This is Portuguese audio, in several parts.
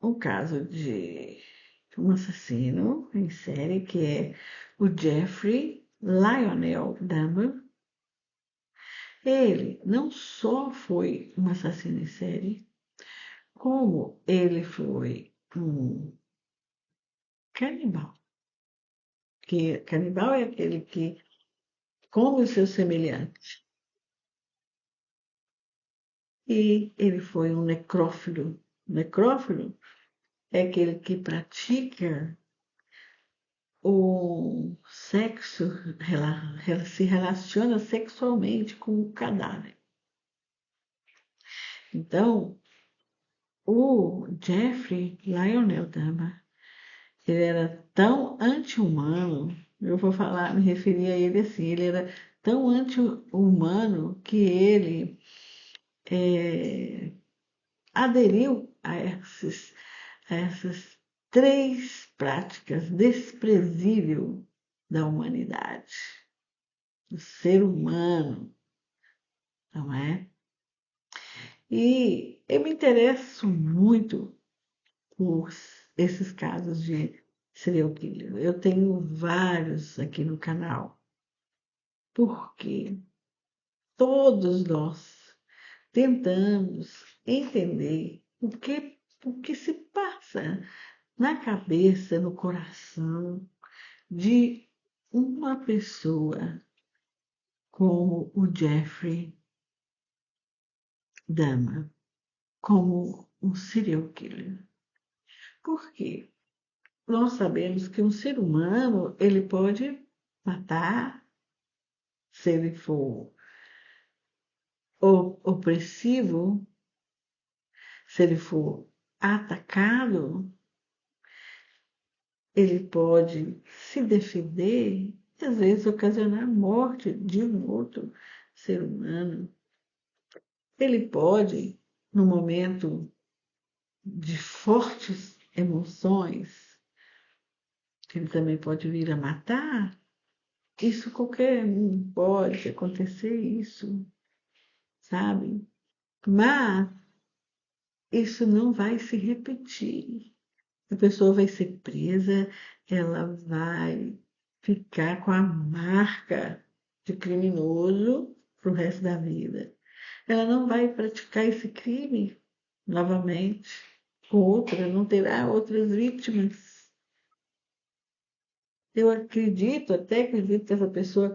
um caso de um assassino em série que é o Jeffrey Lionel Dahmer. Ele não só foi um assassino em série, como ele foi um canibal. Que canibal é aquele que come os seus semelhantes. E ele foi um necrófilo. Necrófilo é aquele que pratica o sexo, se relaciona sexualmente com o cadáver. Então, o Jeffrey Lionel Dahmer, ele era tão anti-humano, eu vou falar, me referir a ele assim, ele era tão anti-humano que ele aderiu a essas três práticas desprezíveis da humanidade, do ser humano, não é? E eu me interesso muito por esses casos de serial killer. Eu tenho vários aqui no canal, porque todos nós tentamos entender o que se passa na cabeça, no coração de uma pessoa como o Jeffrey Dahmer, como um serial killer. Por quê? Nós sabemos que um ser humano, ele pode matar se ele for opressivo, se ele for atacado, ele pode se defender e às vezes ocasionar a morte de um outro ser humano. Ele pode, no momento de fortes emoções, ele também pode vir a matar. Isso qualquer um pode acontecer isso, sabe? Mas isso não vai se repetir. A pessoa vai ser presa, ela vai ficar com a marca de criminoso para o resto da vida. Ela não vai praticar esse crime novamente com outra, não terá outras vítimas. Eu acredito que essa pessoa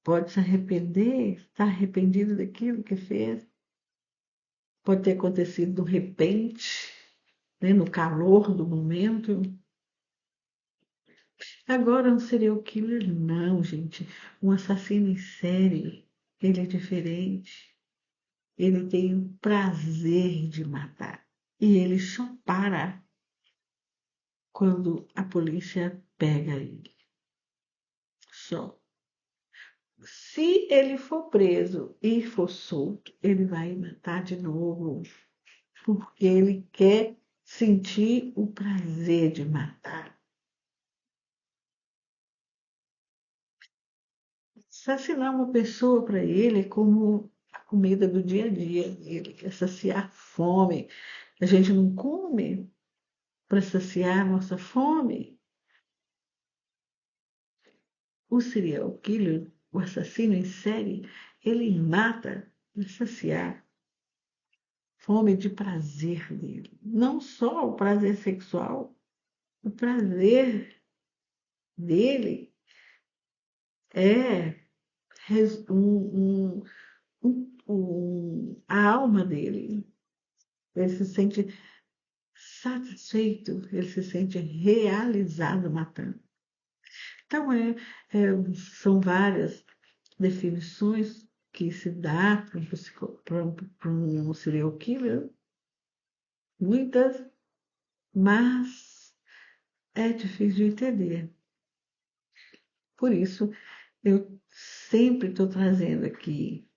pode se arrepender, estar arrependido daquilo que fez. Pode ter acontecido de repente, né, no calor do momento. Agora, um serial killer, não, gente. Um assassino em série, ele é diferente. Ele tem o prazer de matar. E ele só para quando a polícia pega ele. Só. Se ele for preso e for solto, ele vai matar de novo, porque ele quer sentir o prazer de matar. Assassinar uma pessoa para ele é como a comida do dia a dia dele, quer saciar fome. A gente não come para saciar a nossa fome. O serial killer, o assassino em série, ele mata para saciar fome de prazer dele. Não só o prazer sexual, o prazer dele é a alma dele. Ele se sente satisfeito, ele se sente realizado matando. Então, são várias definições que se dá para um serial killer, muitas, mas é difícil de entender. Por isso, eu sempre estou trazendo aqui,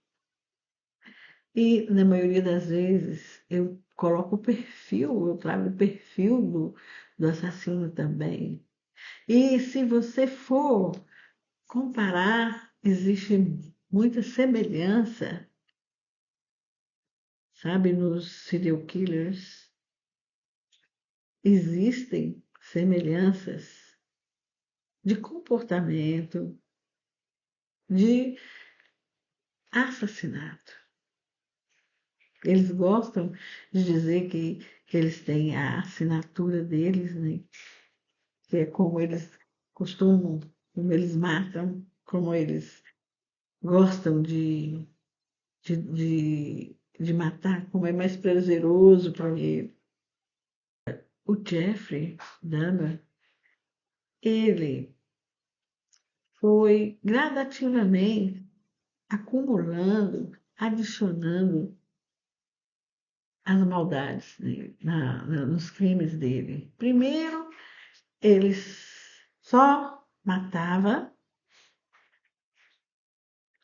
e na maioria das vezes eu coloco o perfil, eu trago o perfil do assassino também. E se você for comparar, existe muita semelhança, sabe, nos serial killers. existem semelhanças de comportamento, de assassinato. Eles gostam de dizer que eles têm a assinatura deles, né? Que é como eles costumam, como eles matam, como eles gostam de matar, como é mais prazeroso para ele. O Jeffrey Dahmer, ele foi gradativamente acumulando, adicionando as maldades, né, nos crimes dele. Primeiro, ele só matava,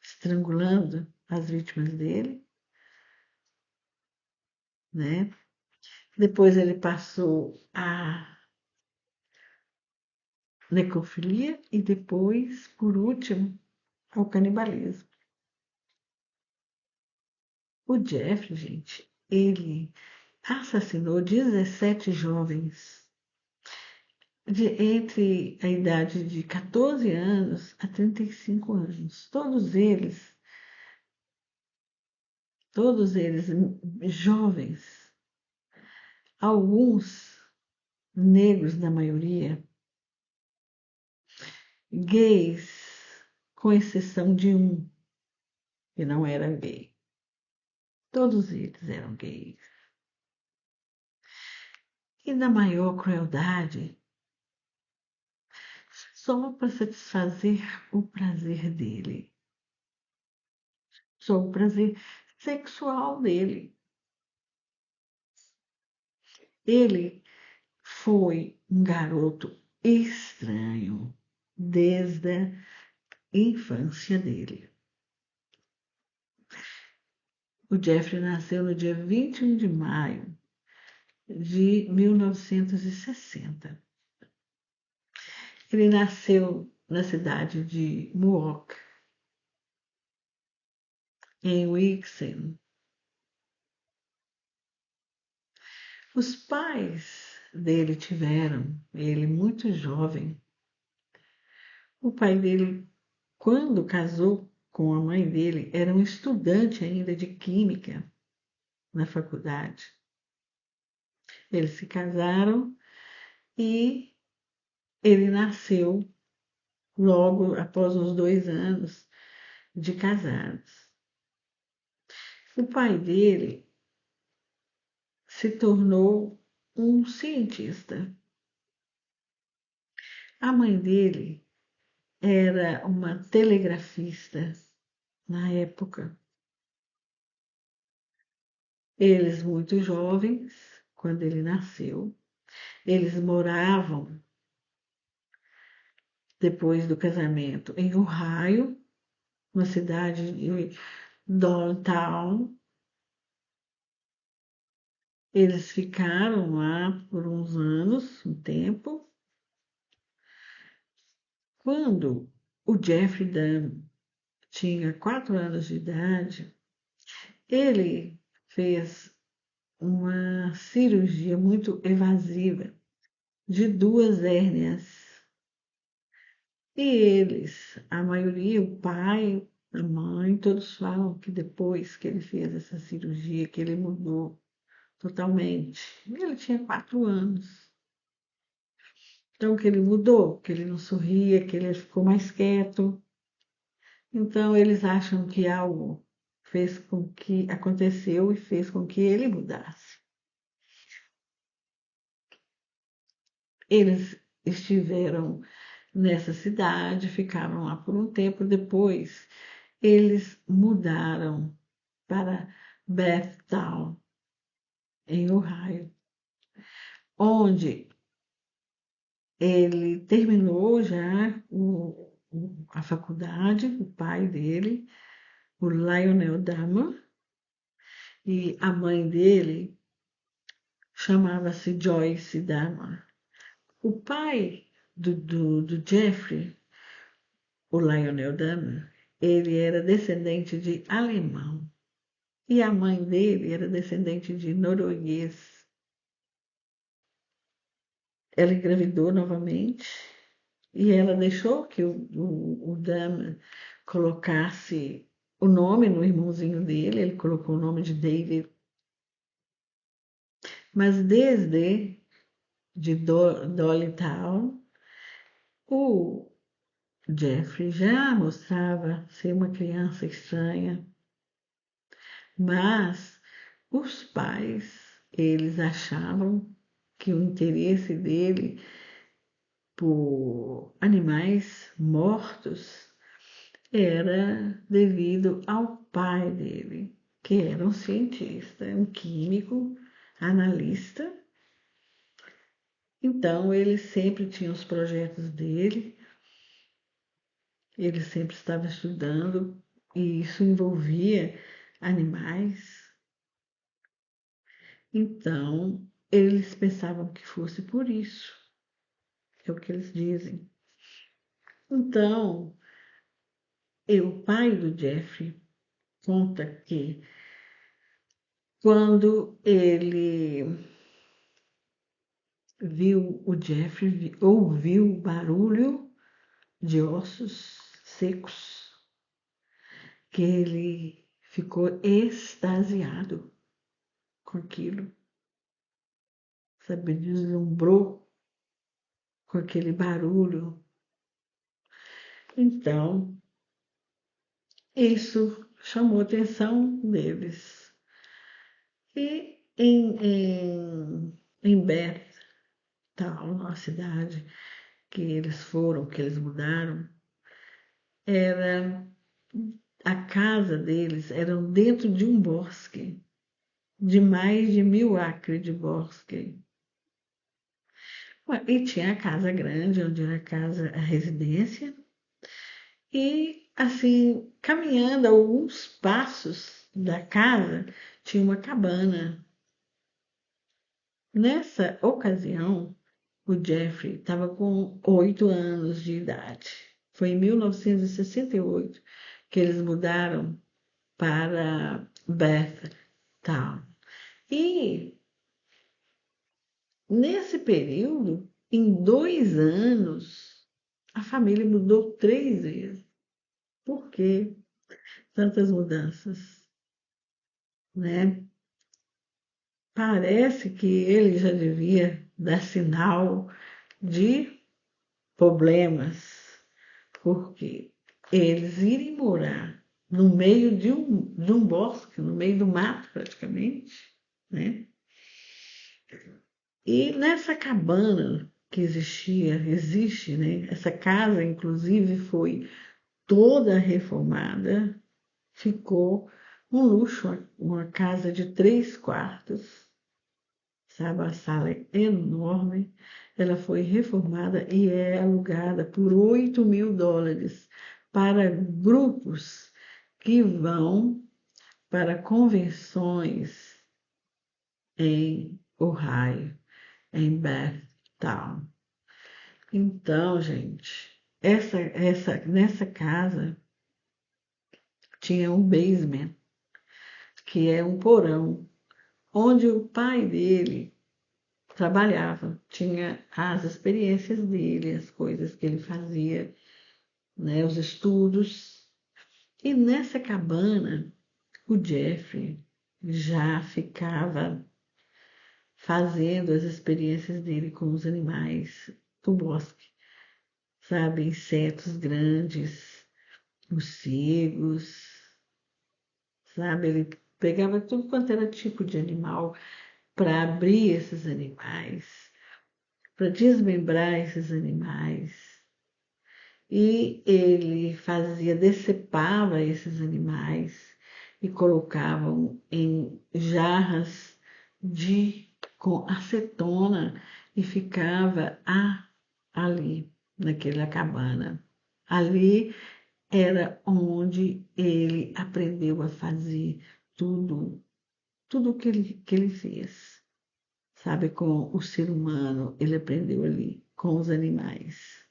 estrangulando as vítimas dele, né? Depois ele passou a necrofilia e depois, por último, ao canibalismo. O Jeffrey, gente, ele assassinou 17 jovens entre a idade de 14 anos a 35 anos. Todos eles jovens, alguns negros na maioria, gays, com exceção de um que não era gay. Todos eles eram gays. E na maior crueldade, só para satisfazer o prazer dele, só o prazer sexual dele. Ele foi um garoto estranho desde a infância dele. O Jeffrey nasceu no dia 21 de maio de 1960. Ele nasceu na cidade de Moorcock, em Wixen. Os pais dele tiveram ele muito jovem. O pai dele, quando casou com a mãe dele, era um estudante ainda de química na faculdade. Eles se casaram e ele nasceu logo após uns 2 anos de casados. O pai dele se tornou um cientista. A mãe dele era uma telegrafista na época. Eles muito jovens, quando ele nasceu, eles moravam depois do casamento em Ohio, uma cidade de Downtown. Eles ficaram lá por uns anos, um tempo. Quando o Jeffrey Dahmer tinha 4 anos de idade, ele fez uma cirurgia muito evasiva de 2 hérnias. E eles, a maioria, o pai, a mãe, todos falam que depois que ele fez essa cirurgia, que ele mudou totalmente. Ele tinha 4 anos. Então, que ele mudou, que ele não sorria, que ele ficou mais quieto. Então, eles acham que algo fez com que aconteceu e fez com que ele mudasse. Eles estiveram nessa cidade, ficaram lá por um tempo. Depois, eles mudaram para Bethtown, em Ohio, onde ele terminou já a faculdade, o pai dele, o Lionel Dahmer, e a mãe dele chamava-se Joyce Dahmer. O pai do Jeffrey, o Lionel Dahmer, ele era descendente de alemão e a mãe dele era descendente de norueguês. ela engravidou novamente e ela deixou que o Dama colocasse o nome no irmãozinho dele, ele colocou o nome de David, mas desde de Dollytown, o Jeffrey já mostrava ser uma criança estranha, mas os pais, eles achavam que o interesse dele por animais mortos era devido ao pai dele, que era um cientista, um químico, analista. Então, ele sempre tinha os projetos dele, ele sempre estava estudando, e isso envolvia animais. Então, eles pensavam que fosse por isso, é o que eles dizem. Então, o pai do Jeffrey conta que quando ele viu o Jeffrey, ouviu o barulho de ossos secos, que ele ficou extasiado com aquilo, sabe, deslumbrou com aquele barulho. Então, isso chamou a atenção deles. E em Bethel, na cidade que eles foram, que eles mudaram, era a casa deles era dentro de um bosque, de mais de 1.000 acres de bosque. E tinha a casa grande, onde era a residência, e assim, caminhando alguns passos da casa, tinha uma cabana. Nessa ocasião, o Jeffrey estava com 8 anos de idade. Foi em 1968 que eles mudaram para Bethtown. E nesse período, em 2 anos, a família mudou 3 vezes. Por que tantas mudanças, né? Parece que ele já devia dar sinal de problemas, porque eles irem morar no meio de um bosque, no meio do mato praticamente, né? E nessa cabana que existe, né? Essa casa, inclusive, foi toda reformada, ficou um luxo, uma casa de 3 quartos, sabe? A sala é enorme, ela foi reformada e é alugada por US$ 8.000 para grupos que vão para convenções em Ohio, em Bethtown. Então, gente, nessa casa tinha um basement, que é um porão, onde o pai dele trabalhava, tinha as experiências dele, as coisas que ele fazia, né, os estudos. E nessa cabana, o Jeffrey já ficava fazendo as experiências dele com os animais do bosque, sabe? Insetos grandes, morcegos, sabe? Ele pegava tudo quanto era tipo de animal para abrir esses animais, para desmembrar esses animais. E ele decepava esses animais e colocavam em jarras com acetona e ficava ali, naquela cabana. Ali era onde ele aprendeu a fazer tudo que ele fez, sabe, com o ser humano, ele aprendeu ali, com os animais.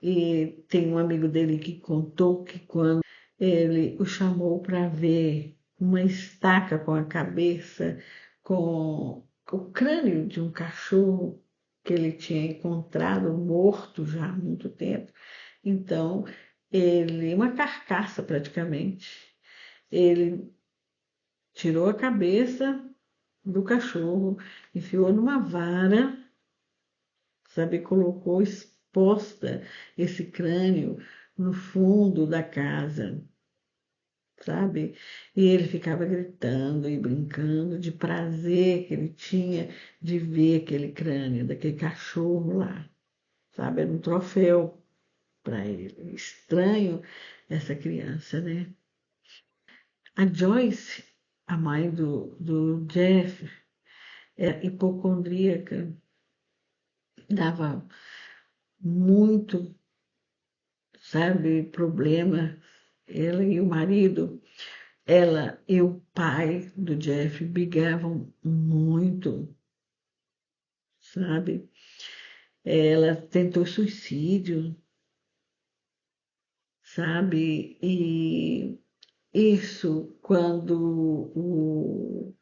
E tem um amigo dele que contou que quando ele o chamou para ver uma estaca com a cabeça, com o crânio de um cachorro que ele tinha encontrado morto já há muito tempo. Então, ele, uma carcaça praticamente, ele tirou a cabeça do cachorro, enfiou numa vara, sabe, colocou exposta esse crânio no fundo da casa, sabe? E ele ficava gritando e brincando de prazer que ele tinha de ver aquele crânio daquele cachorro lá, sabe? Era um troféu para ele. Estranho essa criança, né? A Joyce, a mãe do Jeff, era hipocondríaca, dava muito, sabe, problema. Ela e o marido, ela e o pai do Jeff brigavam muito, sabe? Ela tentou suicídio, sabe? E isso quando o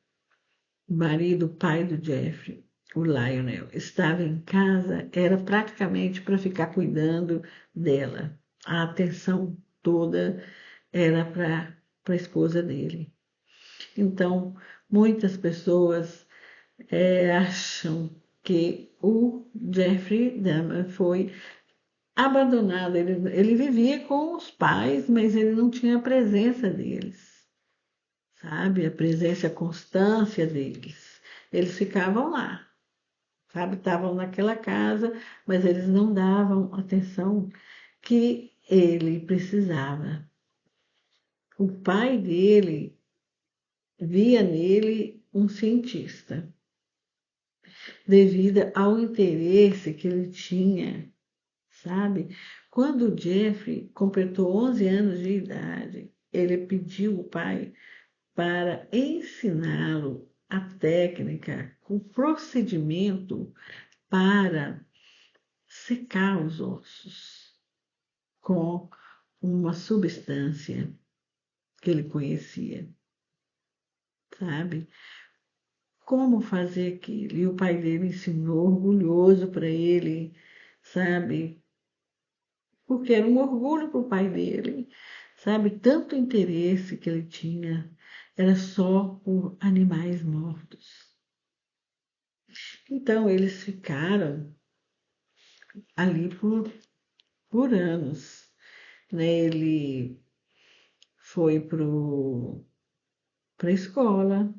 marido, o pai do Jeffrey, o Lionel, estava em casa, era praticamente para ficar cuidando dela. A atenção toda era para a esposa dele. Então, muitas pessoas acham que o Jeffrey Dahmer foi abandonado. Ele vivia com os pais, mas ele não tinha a presença deles, sabe? A presença, a constância deles. Eles ficavam lá, sabe? Estavam naquela casa, mas eles não davam atenção que ele precisava. O pai dele via nele um cientista, devido ao interesse que ele tinha, sabe? Quando o Jeffrey completou 11 anos de idade, ele pediu ao pai para ensiná-lo a técnica, o procedimento para secar os ossos com uma substância que ele conhecia, sabe? Como fazer aquilo? E o pai dele ensinou, orgulhoso para ele, sabe? Porque era um orgulho para o pai dele, sabe? Tanto interesse que ele tinha, era só por animais mortos. Então, eles ficaram ali por anos, né? Ele foi para a escola,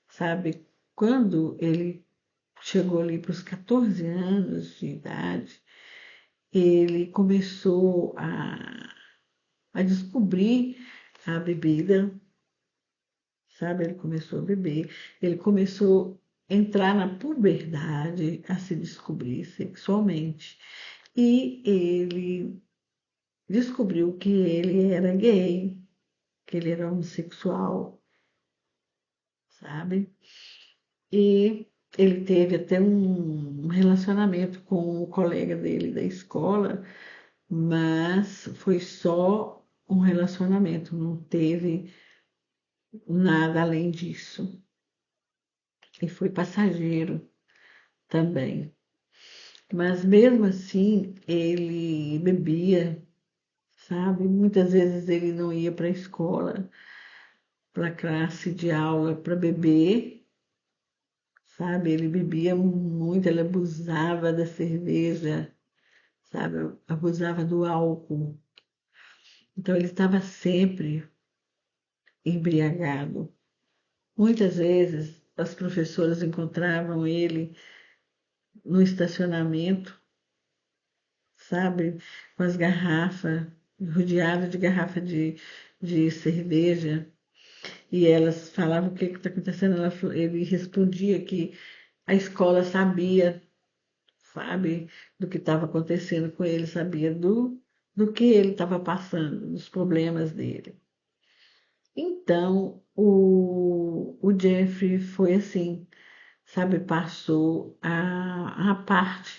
sabe? Quando ele chegou ali para os 14 anos de idade, ele começou a descobrir a bebida, sabe? Ele começou a beber, ele começou a entrar na puberdade, a se descobrir sexualmente. E ele descobriu que ele era gay, que ele era homossexual, sabe? E ele teve até um relacionamento com o colega dele da escola, mas foi só um relacionamento, não teve nada além disso. E foi passageiro também. Mas mesmo assim, ele bebia, sabe? Muitas vezes ele não ia para a escola, para a classe de aula para beber, sabe? Ele bebia muito, ele abusava da cerveja, sabe? Abusava do álcool. Então ele estava sempre embriagado. Muitas vezes as professoras encontravam ele no estacionamento, sabe? Com as garrafas, rodeado de garrafa de cerveja. E elas falavam o que está acontecendo. Ele respondia que a escola sabia, sabe, do que estava acontecendo com ele, sabia do que ele estava passando, dos problemas dele. Então, o Jeffrey foi assim, sabe, passou a parte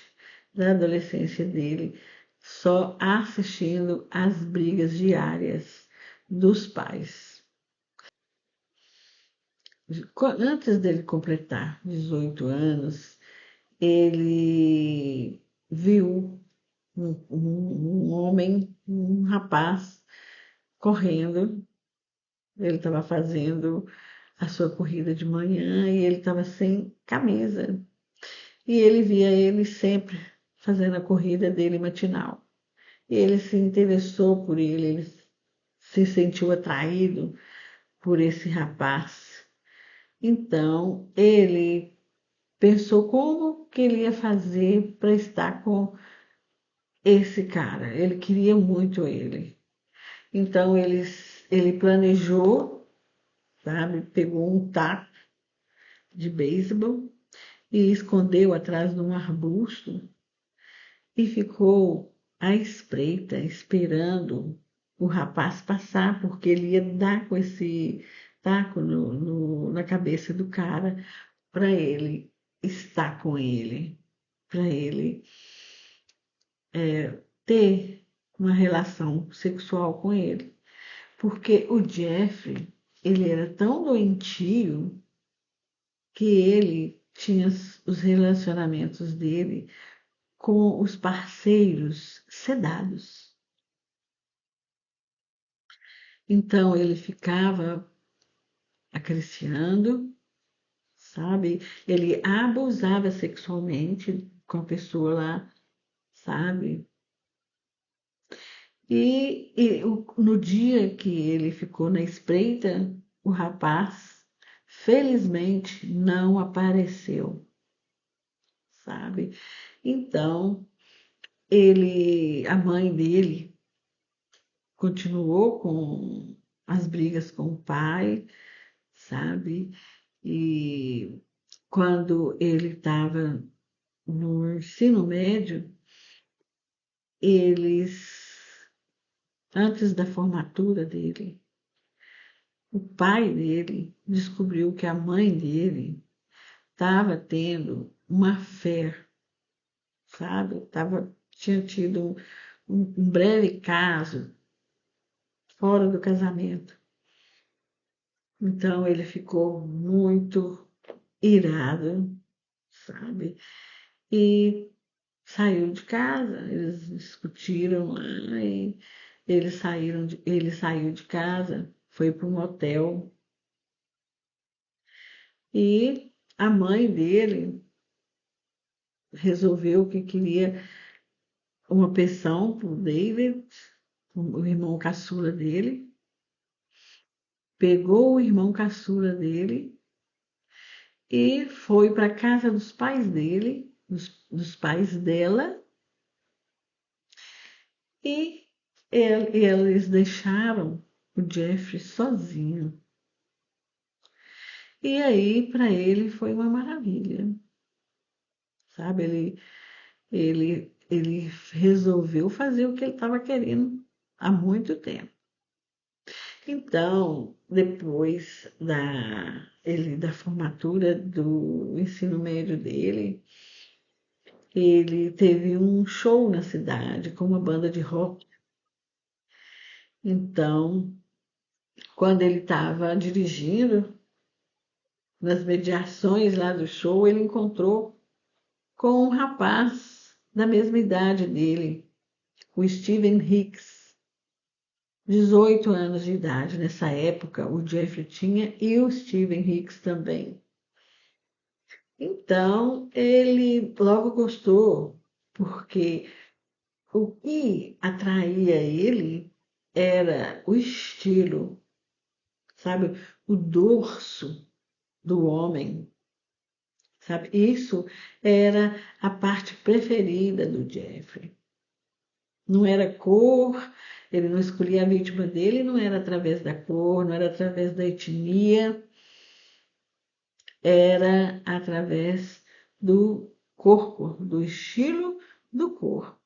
da adolescência dele só assistindo às brigas diárias dos pais. Antes dele completar 18 anos, ele viu um homem, um rapaz, correndo. Ele estava fazendo a sua corrida de manhã e ele estava sem camisa. E ele via ele sempre fazendo a corrida dele matinal. E ele se interessou por ele se sentiu atraído por esse rapaz. Então, ele pensou como que ele ia fazer para estar com esse cara. Ele queria muito ele. Então, ele planejou, sabe, pegou um taco de beisebol e escondeu atrás de um arbusto e ficou à espreita, esperando o rapaz passar, porque ele ia dar com esse taco na cabeça do cara para ele estar com ele, para ele ter uma relação sexual com ele. Porque o Jeffrey, ele era tão doentio que ele tinha os relacionamentos dele com os parceiros sedados. Então ele ficava acariciando, sabe? Ele abusava sexualmente com a pessoa lá, sabe? No dia que ele ficou na espreita, o rapaz, felizmente, não apareceu, sabe? Então, a mãe dele continuou com as brigas com o pai, sabe? E quando ele estava no ensino médio, eles, antes da formatura dele, o pai dele descobriu que a mãe dele estava tendo uma fé, sabe? Tinha tido um breve caso fora do casamento. Então ele ficou muito irado, sabe? E saiu de casa, eles discutiram lá e ele saiu de casa, foi para um hotel e a mãe dele resolveu que queria uma pensão para o David, o irmão caçula dele, pegou o irmão caçula dele e foi para a casa dos pais dele, dos pais dela, e eles deixaram o Jeffrey sozinho. E aí, para ele, foi uma maravilha, sabe? Ele resolveu fazer o que ele estava querendo há muito tempo. Então, depois da formatura do ensino médio dele, ele teve um show na cidade com uma banda de rock. Então, quando ele estava dirigindo, nas mediações lá do show, ele encontrou com um rapaz da mesma idade dele, o Steven Hicks, 18 anos de idade. Nessa época, o Jeffrey tinha e o Steven Hicks também. Então, ele logo gostou, porque o que atraía ele era o estilo, sabe? O dorso do homem, sabe? Isso era a parte preferida do Jeffrey. Não era cor, ele não escolhia a vítima dele, não era através da cor, não era através da etnia, era através do corpo, do estilo do corpo.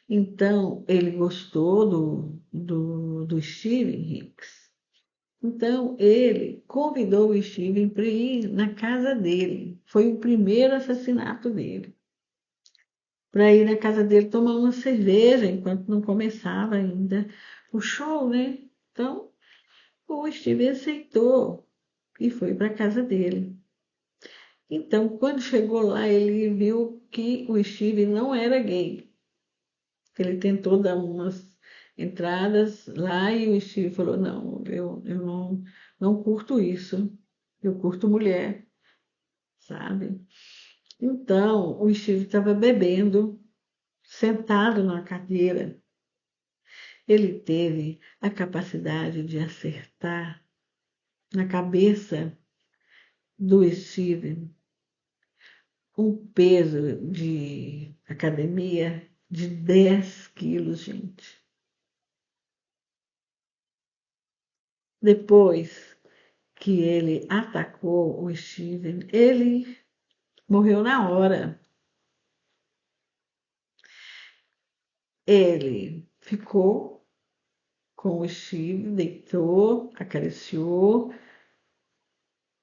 Então, ele gostou do Steven Hicks. Então, ele convidou o Steven para ir na casa dele. Foi o primeiro assassinato dele. Para ir na casa dele tomar uma cerveja, enquanto não começava ainda o show, né? Então, o Steven aceitou e foi para a casa dele. Então, quando chegou lá, ele viu que o Steve não era gay. Ele tentou dar umas entradas lá e o Steve falou: Não, eu não curto isso, eu curto mulher, sabe? Então, o Steve estava bebendo, sentado na cadeira. Ele teve a capacidade de acertar na cabeça do Steve um peso de academia de 10 quilos, gente. Depois que ele atacou o Steven, ele morreu na hora. Ele ficou com o Steven, deitou, acariciou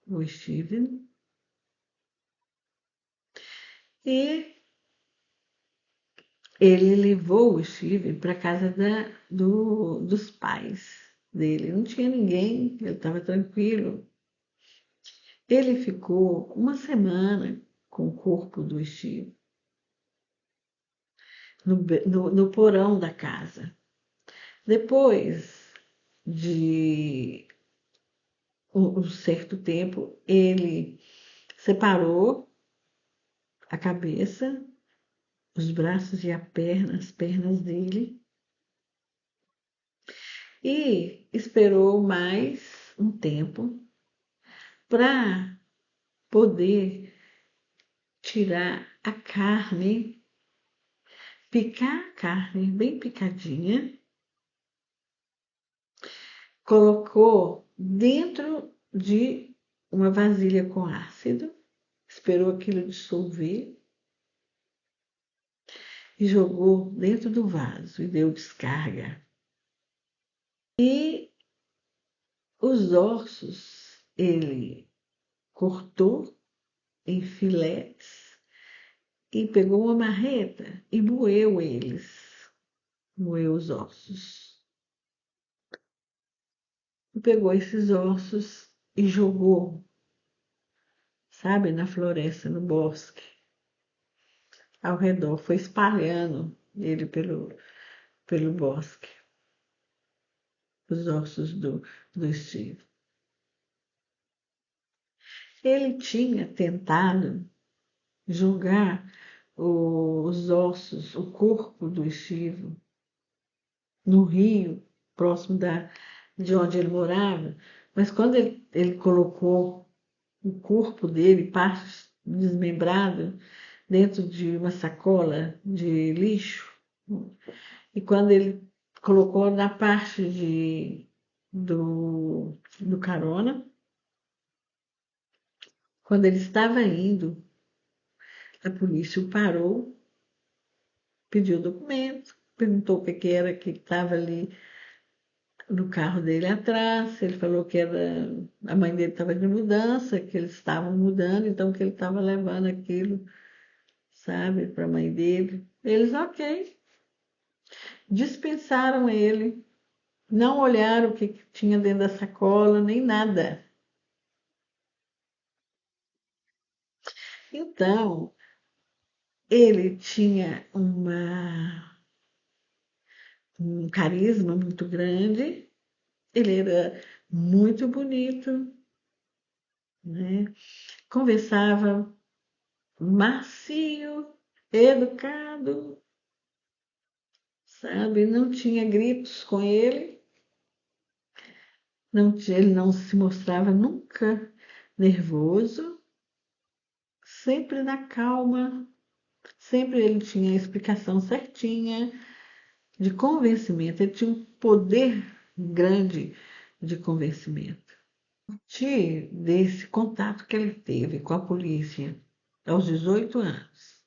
o Steven e ele levou o Steven para casa dos pais dele. Não tinha ninguém, ele estava tranquilo. Ele ficou uma semana com o corpo do Steve no porão da casa. Depois de um certo tempo, ele separou a cabeça, os braços e as pernas dele, e esperou mais um tempo para poder tirar a carne, picar a carne bem picadinha, colocou dentro de uma vasilha com ácido, esperou aquilo dissolver e jogou dentro do vaso e deu descarga. E os ossos ele cortou em filetes e pegou uma marreta e moeu eles, moeu os ossos. E pegou esses ossos e jogou, sabe, na floresta, no bosque, ao redor, foi espalhando ele pelo bosque, os ossos do Steve. Ele tinha tentado jogar os ossos, o corpo do Steve no rio, próximo de onde ele morava, mas quando ele colocou o corpo dele, parte desmembrado, dentro de uma sacola de lixo, e quando ele colocou na parte do carona, quando ele estava indo, a polícia o parou, pediu documento, perguntou o que era que estava ali no carro dele atrás. Ele falou que era a mãe dele estava de mudança, que eles estavam mudando, então que ele estava levando aquilo, sabe, para a mãe dele. Eles, ok, dispensaram ele, não olharam o que tinha dentro da sacola, nem nada. Então, ele tinha um carisma muito grande, ele era muito bonito, né? Conversava macio, educado, sabe? Não tinha gritos com ele, ele não se mostrava nunca nervoso, sempre na calma, sempre ele tinha a explicação certinha de convencimento, ele tinha um poder grande de convencimento. A partir desse contato que ele teve com a polícia aos 18 anos,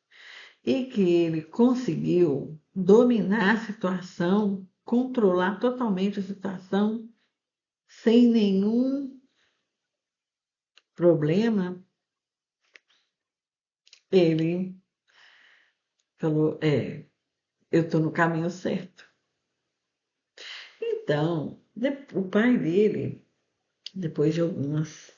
e que ele conseguiu dominar a situação, controlar totalmente a situação, sem nenhum problema, ele falou: eu estou no caminho certo. Então, o pai dele, depois de algumas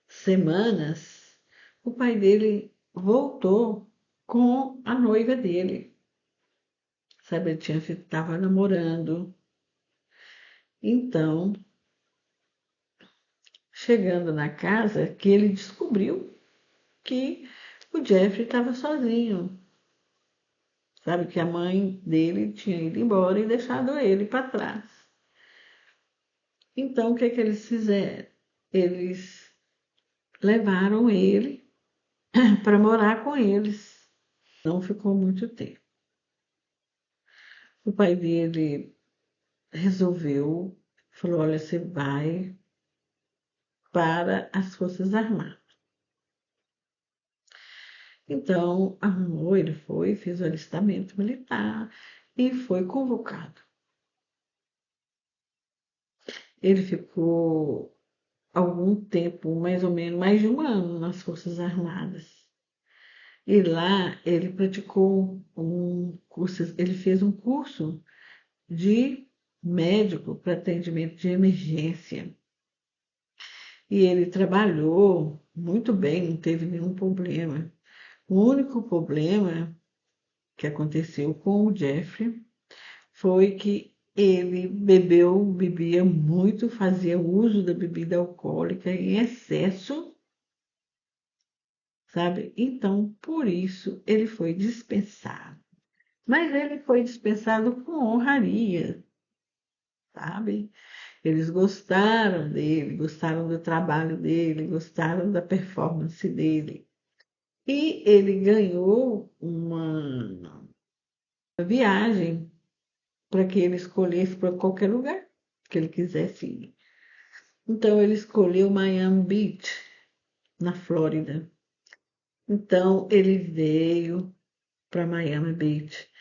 semanas, o pai dele voltou com a noiva dele. Sabe, ele estava namorando. Então, chegando na casa, que ele descobriu que o Jeffrey estava sozinho. Sabe, que a mãe dele tinha ido embora e deixado ele para trás. Então, o que que eles fizeram? Eles levaram ele para morar com eles. Não ficou muito tempo. O pai dele resolveu, falou: olha, você vai para as Forças Armadas. Então, arrumou, ele foi, fez o alistamento militar e foi convocado. Ele ficou algum tempo, mais ou menos, mais de um ano nas Forças Armadas. E lá ele praticou um curso, ele fez um curso de médico para atendimento de emergência. E ele trabalhou muito bem, não teve nenhum problema. O único problema que aconteceu com o Jeffrey foi que ele bebia muito, fazia uso da bebida alcoólica em excesso, sabe? Então, por isso, ele foi dispensado. Mas ele foi dispensado com honraria, sabe? Eles gostaram dele, gostaram do trabalho dele, gostaram da performance dele. E ele ganhou uma viagem para que ele escolhesse para qualquer lugar que ele quisesse ir. Então ele escolheu Miami Beach, na Flórida. Então ele veio para Miami Beach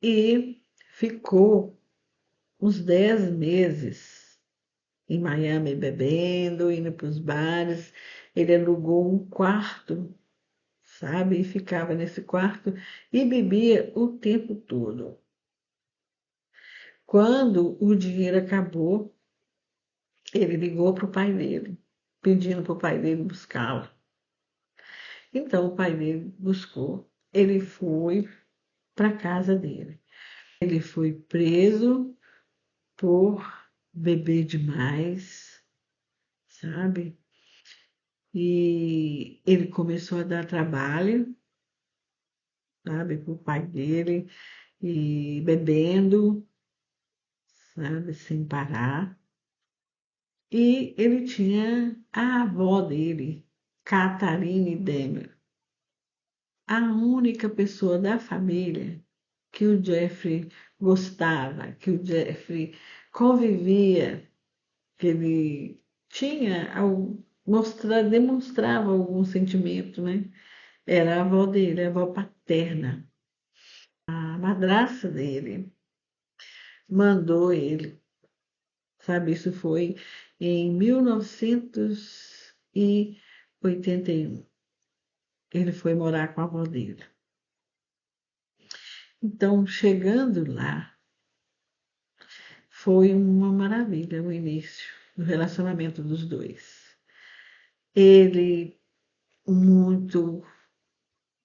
e ficou uns 10 meses em Miami bebendo, indo para os bares. Ele alugou um quarto, sabe? E ficava nesse quarto e bebia o tempo todo. Quando o dinheiro acabou, ele ligou para o pai dele, pedindo para o pai dele buscá-lo. Então o pai dele buscou, ele foi para a casa dele. Ele foi preso por beber demais, sabe? E ele começou a dar trabalho, sabe, para o pai dele, e bebendo, sabe, sem parar. E ele tinha a avó dele, Catherine Demer, a única pessoa da família que o Jeffrey gostava, que o Jeffrey convivia, que ele tinha, demonstrava algum sentimento, né? Era a avó dele, a avó paterna, a madrasta dele, mandou ele, sabe? Isso foi em 1981. Ele foi morar com a avó dele. Então, chegando lá, foi uma maravilha o início do relacionamento dos dois. Ele muito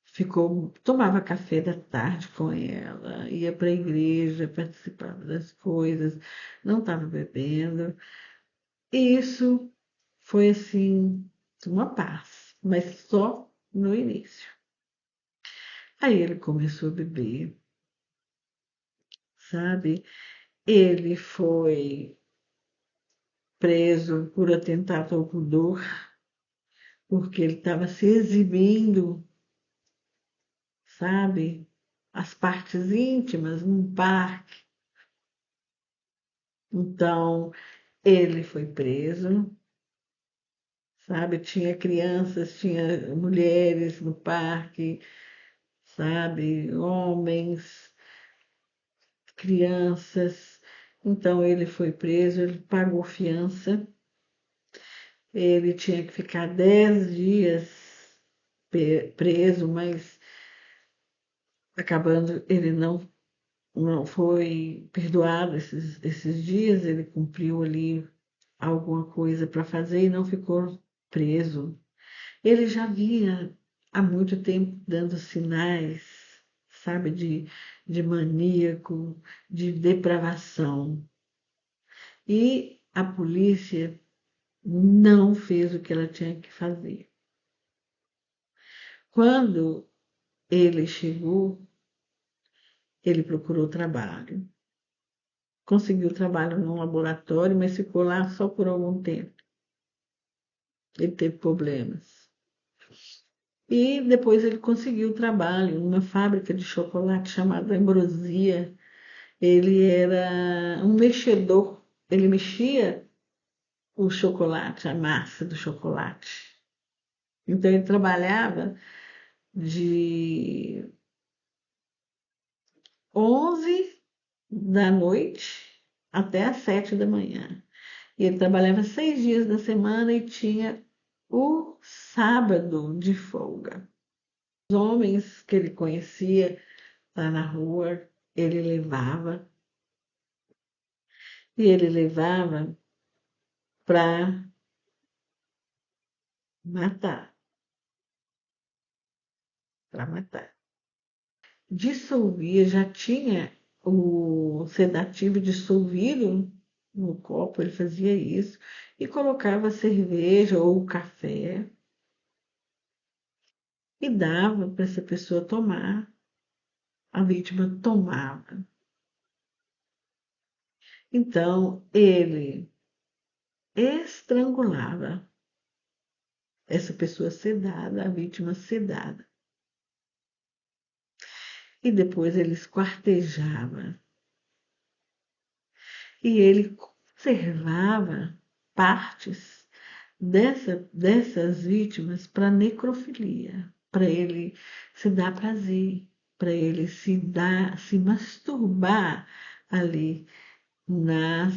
ficou, tomava café da tarde com ela, ia para a igreja, participava das coisas, não estava bebendo. E isso foi assim, uma paz, mas só no início. Aí ele começou a beber, sabe? Ele foi preso por atentado ao pudor, porque ele estava se exibindo, sabe? As partes íntimas num parque. Então, ele foi preso, sabe? Tinha crianças, tinha mulheres no parque, sabe? Homens, crianças. Então, ele foi preso, ele pagou fiança. Ele tinha que ficar 10 dias preso, mas acabando ele não foi perdoado esses dias, ele cumpriu ali alguma coisa para fazer e não ficou preso. Ele já vinha há muito tempo dando sinais, sabe, de maníaco, de depravação. E a polícia não fez o que ela tinha que fazer. Quando ele chegou, ele procurou trabalho. Conseguiu trabalho num laboratório, mas ficou lá só por algum tempo. Ele teve problemas. E depois ele conseguiu trabalho numa fábrica de chocolate chamada Ambrosia. Ele era um mexedor. Ele mexia o chocolate, a massa do chocolate. Então ele trabalhava de 11 da noite até às 7 da manhã. E ele trabalhava 6 dias da semana e tinha o sábado de folga. Os homens que ele conhecia lá na rua, ele levava, e ele levava para matar, para matar. Dissolvia, já tinha o sedativo dissolvido no copo, ele fazia isso, e colocava cerveja ou café e dava para essa pessoa tomar. A vítima tomava. Então, ele estrangulava essa pessoa sedada, a vítima sedada. E depois ele esquartejava. E ele conservava partes dessas vítimas para necrofilia, para ele se dar prazer, para ele se masturbar ali na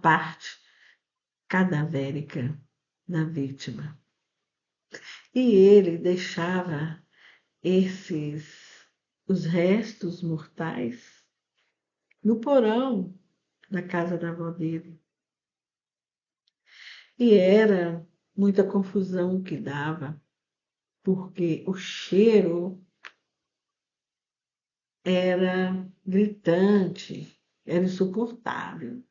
parte cadavérica da vítima. E ele deixava os restos mortais no porão da casa da avó dele. E era muita confusão que dava, porque o cheiro era gritante, era insuportável.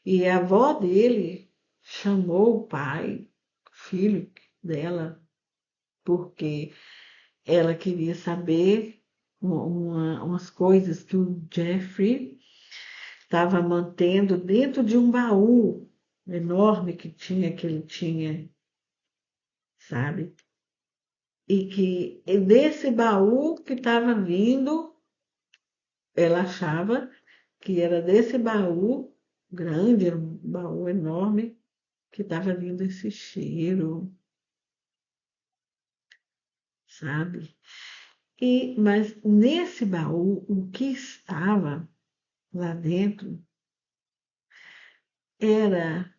E a avó dele chamou o pai, filho dela, porque ela queria saber umas coisas que o Jeffrey estava mantendo dentro de um baú enorme que ele tinha, sabe? E que desse baú que estava vindo, ela achava que era desse baú grande, era um baú enorme, que estava vindo esse cheiro, sabe? Mas nesse baú, o que estava lá dentro era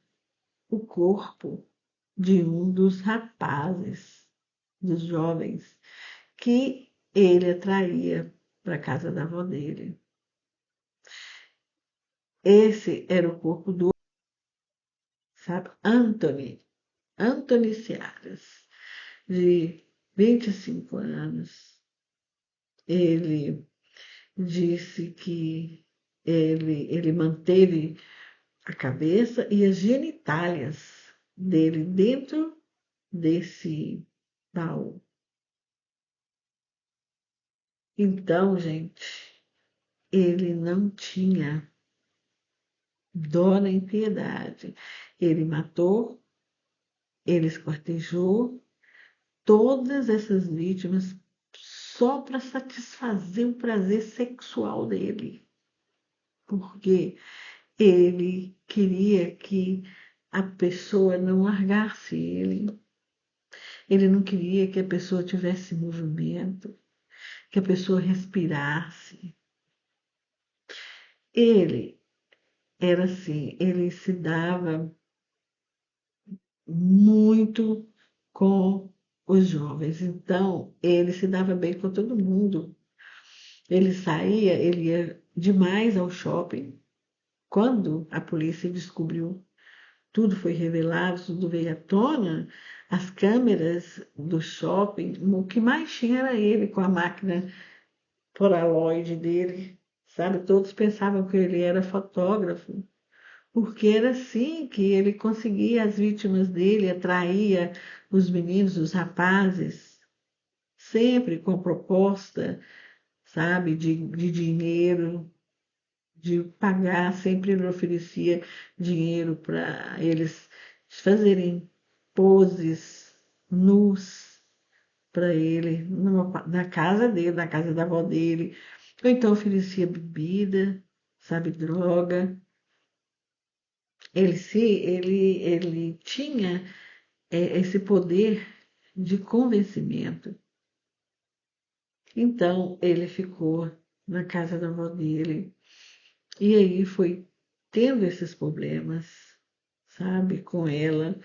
o corpo de um dos rapazes, dos jovens, que ele atraía para a casa da avó dele. Esse era o corpo do, sabe, Anthony Searas, de 25 anos. Ele disse que ele manteve a cabeça e as genitálias dele dentro desse baú. Então, gente, ele não tinha dó nem piedade. Ele matou, ele esquartejou todas essas vítimas só para satisfazer o prazer sexual dele. Porque ele queria que a pessoa não largasse ele. Ele não queria que a pessoa tivesse movimento, que a pessoa respirasse. Ele era assim, ele se dava muito com os jovens, então ele se dava bem com todo mundo. Ele saía, ele ia demais ao shopping. Quando a polícia descobriu tudo foi revelado, tudo veio à tona, as câmeras do shopping, o que mais tinha era ele com a máquina Polaroid dele, sabe? Todos pensavam que ele era fotógrafo, porque era assim que ele conseguia as vítimas dele, atraía os meninos, os rapazes, sempre com proposta, sabe, de dinheiro, de pagar, sempre ele oferecia dinheiro para eles fazerem poses nus para ele, na casa dele, na casa da avó dele, ou então oferecia bebida, sabe, droga. Ele tinha esse poder de convencimento. Então ele ficou na casa da avó dele e aí foi tendo esses problemas, sabe, com ela.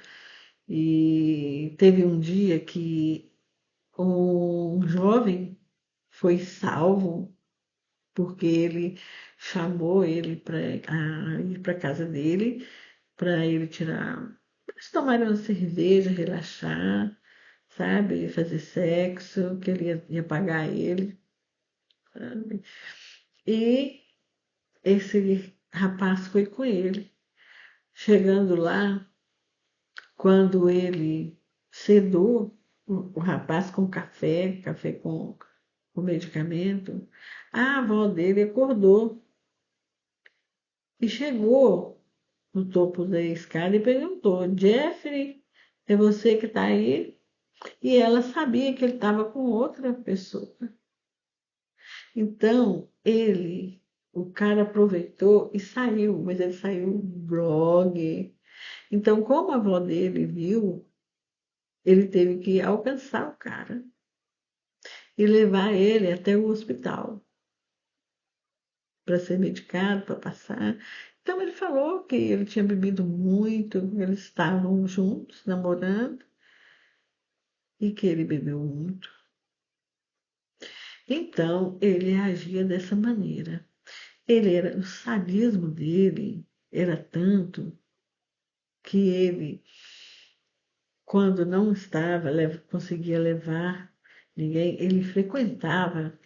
E teve um dia que um jovem foi salvo porque ele chamou ele para ir para casa dele, para ele tirar, pra eles tomarem uma cerveja, relaxar, sabe, fazer sexo, que ele ia pagar ele, sabe? E esse rapaz foi com ele. Chegando lá, quando ele sedou o rapaz com café, café com medicamento, a avó dele acordou e chegou no topo da escada e perguntou: Jeffrey, é você que está aí? E ela sabia que ele estava com outra pessoa. Então, o cara aproveitou e saiu, mas ele saiu grogue. Então, como a avó dele viu, ele teve que alcançar o cara e levar ele até o hospital para ser medicado, para passar. Então, ele falou que ele tinha bebido muito, eles estavam juntos, namorando, e que ele bebeu muito. Então, ele agia dessa maneira. O sadismo dele era tanto que ele, quando não estava, conseguia levar ninguém, ele frequentava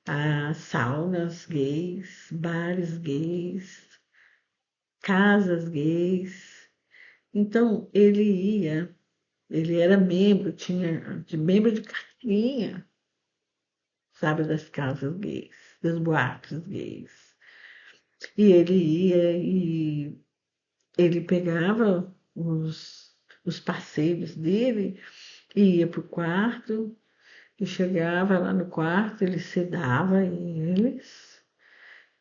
as saunas gays, bares gays, casas gays. Então, ele era membro, tinha de membro de carteirinha, sabe, das casas gays, das boates gays. E ele ia e ele pegava os parceiros dele e ia para o quarto e chegava lá no quarto, ele sedava eles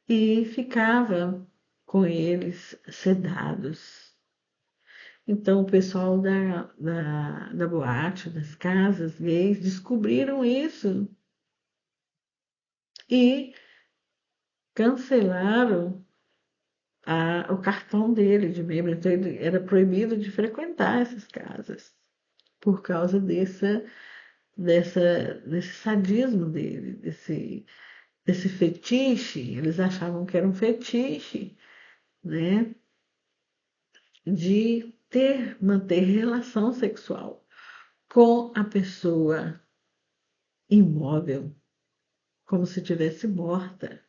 e ficava com eles sedados. Então, o pessoal da boate, das casas gays, descobriram isso e cancelaram o cartão dele de membro. Então, ele era proibido de frequentar essas casas por causa desse sadismo dele, desse fetiche. Eles achavam que era um fetiche, né, de manter relação sexual com a pessoa imóvel, como se tivesse morta.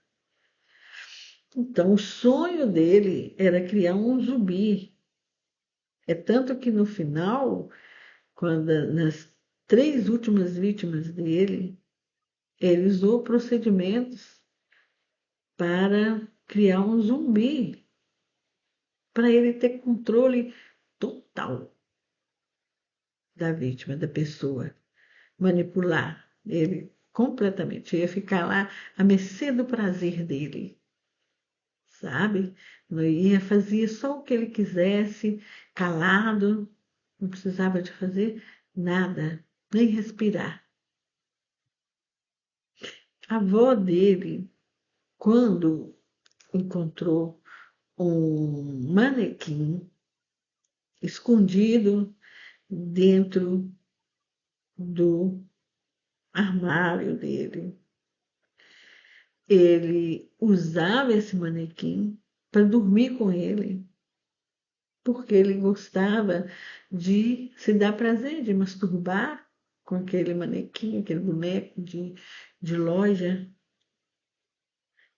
Então, o sonho dele era criar um zumbi. É tanto que no final, nas três últimas vítimas dele, ele usou procedimentos para criar um zumbi, para ele ter controle total da vítima, da pessoa, manipular ele completamente. Ia ficar lá à mercê do prazer dele, sabe? Não ia fazer só o que ele quisesse, calado, não precisava de fazer nada, nem respirar. A avó dele, quando encontrou um manequim escondido dentro do armário dele, ele usava esse manequim para dormir com ele. porque ele gostava de se dar prazer, de masturbar com aquele manequim, aquele boneco de loja.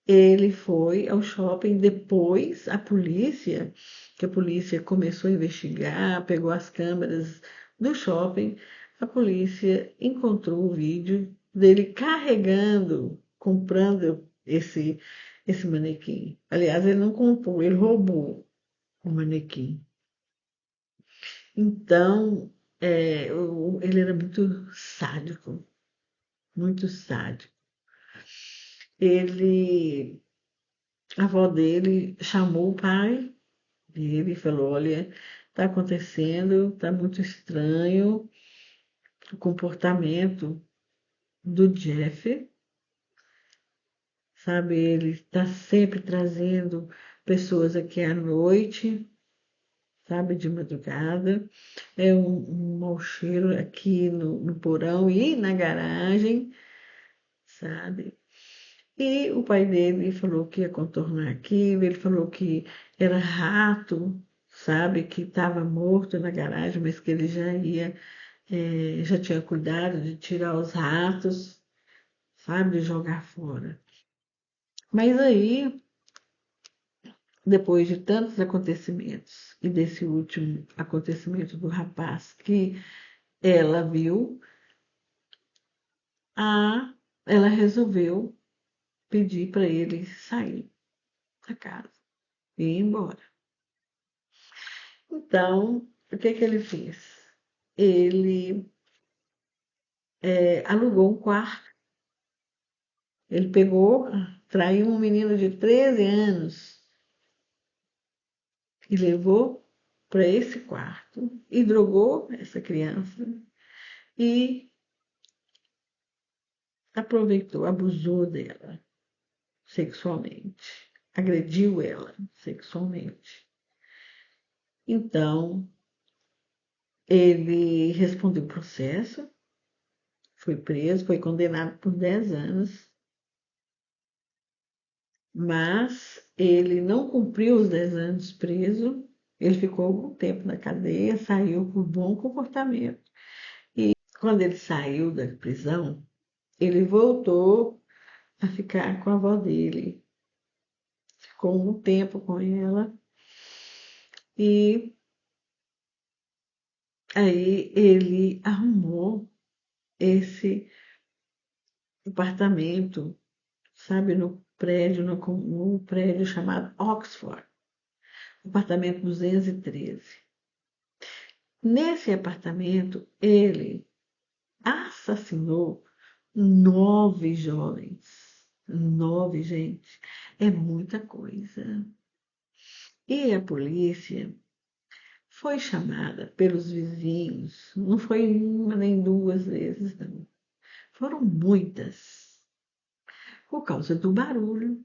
Ele foi ao shopping, depois que a polícia começou a investigar, pegou as câmeras do shopping, a polícia encontrou o vídeo dele carregando, comprando esse manequim. Aliás, ele não comprou, ele roubou o manequim. Então, ele era muito sádico, muito sádico. Ele, a avó dele chamou o pai dele e falou: Olha, está acontecendo, está muito estranho o comportamento do Jeff, sabe? Ele está sempre trazendo pessoas aqui à noite, sabe, de madrugada. É um mau cheiro aqui no porão e na garagem, sabe? E o pai dele falou que ia contornar aquilo, ele falou que era rato, sabe, que estava morto na garagem, mas que ele já tinha cuidado de tirar os ratos, sabe, de jogar fora. Mas aí, depois de tantos acontecimentos, e desse último acontecimento do rapaz que ela viu, a, ela resolveu pedir para ele sair da casa e ir embora. Então, o que que ele fez? Ele alugou um quarto, ele pegou, traiu um menino de 13 anos e levou para esse quarto e drogou essa criança e aproveitou, abusou dela sexualmente, agrediu ela sexualmente. Então, ele respondeu o processo, foi preso, foi condenado por 10 anos, mas ele não cumpriu os 10 anos preso, ele ficou algum tempo na cadeia, saiu por bom comportamento. Quando ele saiu da prisão, ele voltou a ficar com a avó dele, ficou um tempo com ela, e aí ele arrumou esse apartamento, sabe, no prédio chamado Oxford, apartamento 213. Nesse apartamento, ele assassinou 9 jovens. 9, gente. É muita coisa. E a polícia foi chamada pelos vizinhos. Não foi uma nem duas vezes, não. Foram muitas. Por causa do barulho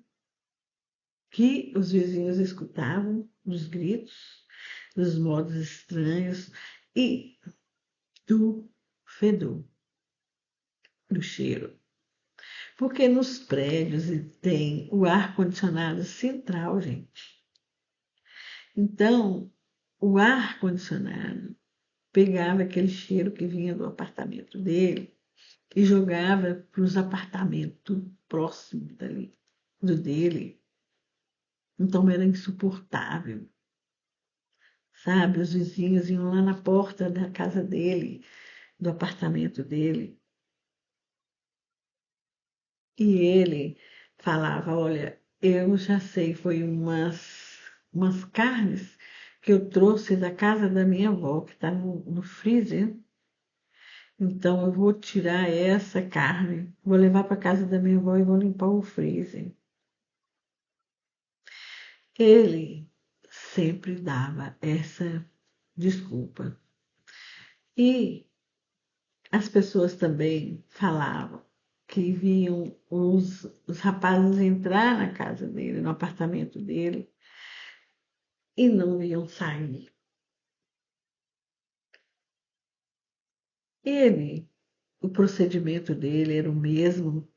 que os vizinhos escutavam, dos gritos, dos modos estranhos e do fedor, do cheiro. Porque nos prédios tem o ar-condicionado central, gente. Então, o ar-condicionado pegava aquele cheiro que vinha do apartamento dele e jogava para os apartamentos próximos dali, do dele. Então era insuportável, sabe? Os vizinhos iam lá na porta da casa dele, do apartamento dele, e ele falava: Olha, eu já sei, foi umas carnes que eu trouxe da casa da minha avó, que está no freezer. Então eu vou tirar essa carne, vou levar para casa da minha avó e vou limpar o freezer. Ele sempre dava essa desculpa. E as pessoas também falavam que viam os rapazes entrar na casa dele, no apartamento dele, e não iam sair. O procedimento dele era o mesmo.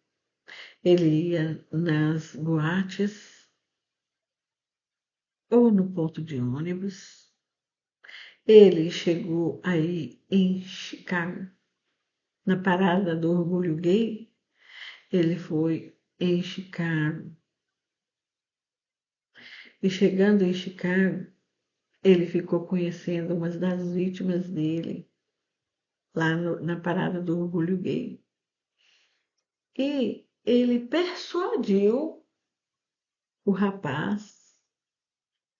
Ele ia nas boates ou no ponto de ônibus, Ele chegou aí em Chicago, na parada do orgulho gay. Ele foi em Chicago. E chegando em Chicago, ele ficou conhecendo uma das vítimas dele, lá na parada do orgulho gay. E ele persuadiu o rapaz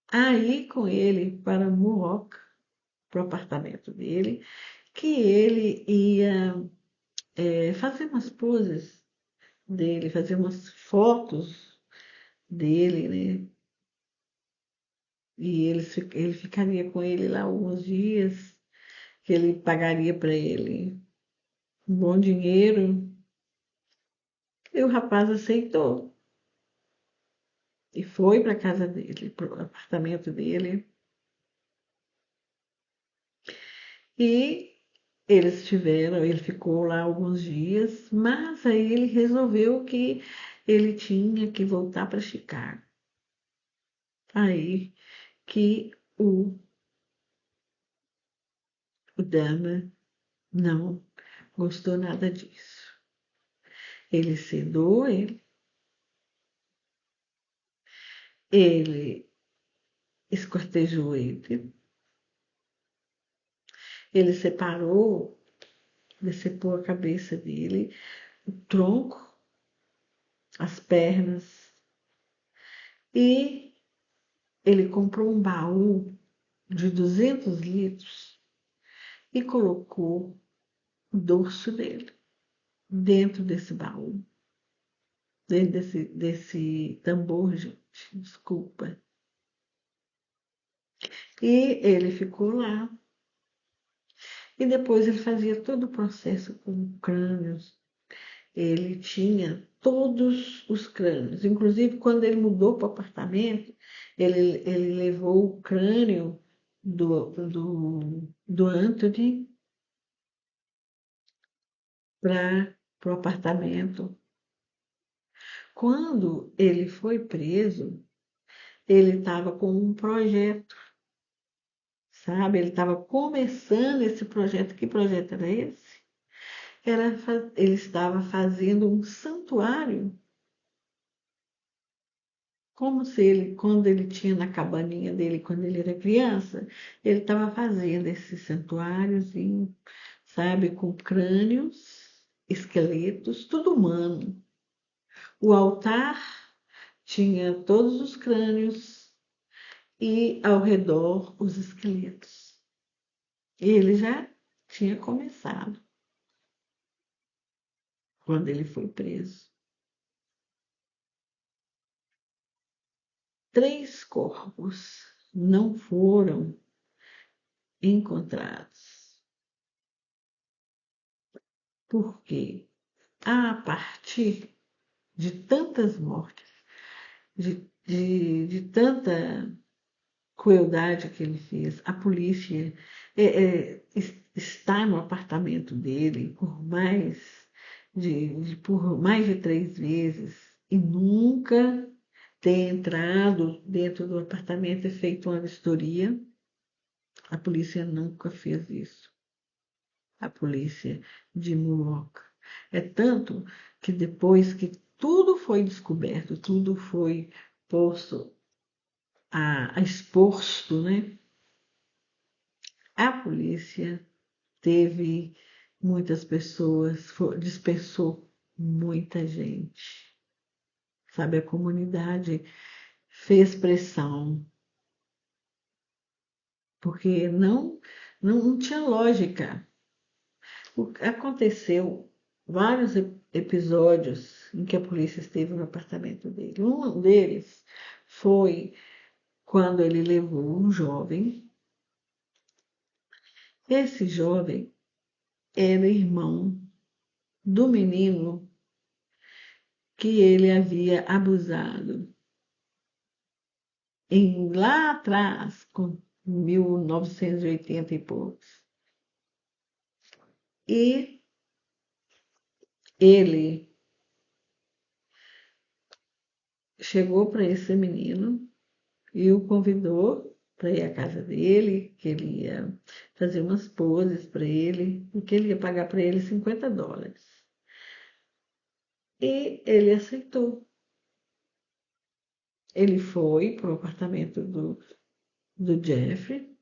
a ir com ele para Mohawk, para o apartamento dele, que ele ia fazer umas poses dele, fazer umas fotos dele, né? E ele ficaria com ele lá alguns dias, que ele pagaria para ele um bom dinheiro. E o rapaz aceitou e foi para a casa dele, para o apartamento dele. E ele ficou lá alguns dias, mas aí ele resolveu que ele tinha que voltar para Chicago. Aí que o Dahmer não gostou nada disso. Ele sedou ele escortejou ele separou, decepou a cabeça dele, o tronco, as pernas, e ele comprou um baú de 200 litros e colocou o dorso dele dentro desse baú, dentro desse tambor, gente, desculpa. E ele ficou lá. E depois ele fazia todo o processo com crânios. Ele tinha todos os crânios. Inclusive, quando ele mudou para o apartamento, ele levou o crânio do Anthony para o apartamento. Quando ele foi preso, ele estava com um projeto, sabe? Ele estava começando esse projeto. Que projeto era esse? Ele estava fazendo um santuário, como se ele, quando ele tinha na cabaninha dele, quando ele era criança, ele estava fazendo esses santuários, sabe, com crânios, esqueletos, tudo humano. O altar tinha todos os crânios e ao redor os esqueletos. E ele já tinha começado quando ele foi preso. 3 corpos não foram encontrados. Porque a partir de tantas mortes, de tanta crueldade que ele fez, a polícia está no apartamento dele por mais de 3 vezes e nunca ter entrado dentro do apartamento e feito uma vistoria. A polícia nunca fez isso. A polícia de Mohawk. É tanto que depois que tudo foi descoberto, tudo foi posto a exposto, né? A polícia teve muitas pessoas, dispensou muita gente. Sabe, a comunidade fez pressão, porque não tinha lógica. Aconteceu vários episódios em que a polícia esteve no apartamento dele. Um deles foi quando ele levou um jovem. Esse jovem era irmão do menino que ele havia abusado lá atrás, com 1980 e poucos. E ele chegou para esse menino e o convidou para ir à casa dele, que ele ia fazer umas poses para ele, e que ele ia pagar para ele US$ 50. E ele aceitou. Ele foi para o apartamento do Jeffrey,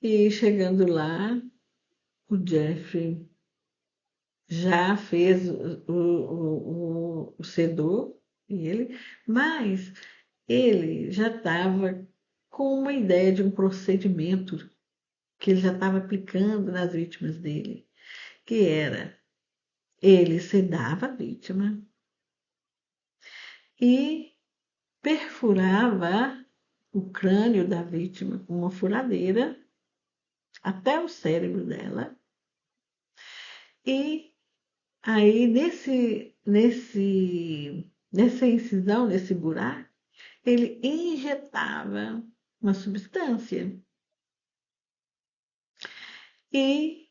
e chegando lá, o Jeffrey já fez o sedor, mas ele já estava com uma ideia de um procedimento que ele já estava aplicando nas vítimas dele, que era, ele sedava a vítima e perfurava o crânio da vítima com uma furadeira até o cérebro dela. E aí, nessa incisão, nesse buraco, ele injetava uma substância. E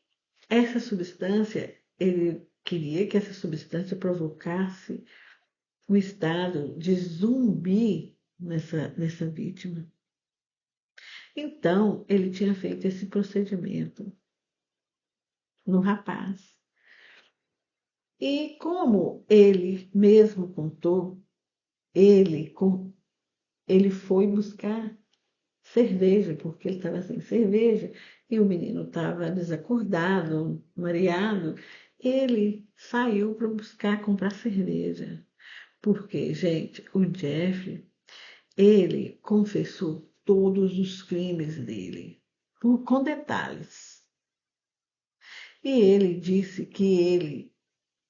essa substância, ele queria que essa substância provocasse um estado de zumbi nessa vítima. Então, ele tinha feito esse procedimento no rapaz. E como ele mesmo contou, ele, ele foi buscar cerveja, porque ele estava sem cerveja, e o menino estava desacordado, mareado. Ele saiu para buscar comprar cerveja. Porque, gente, o Jeff, ele confessou todos os crimes dele, com detalhes. E ele disse que ele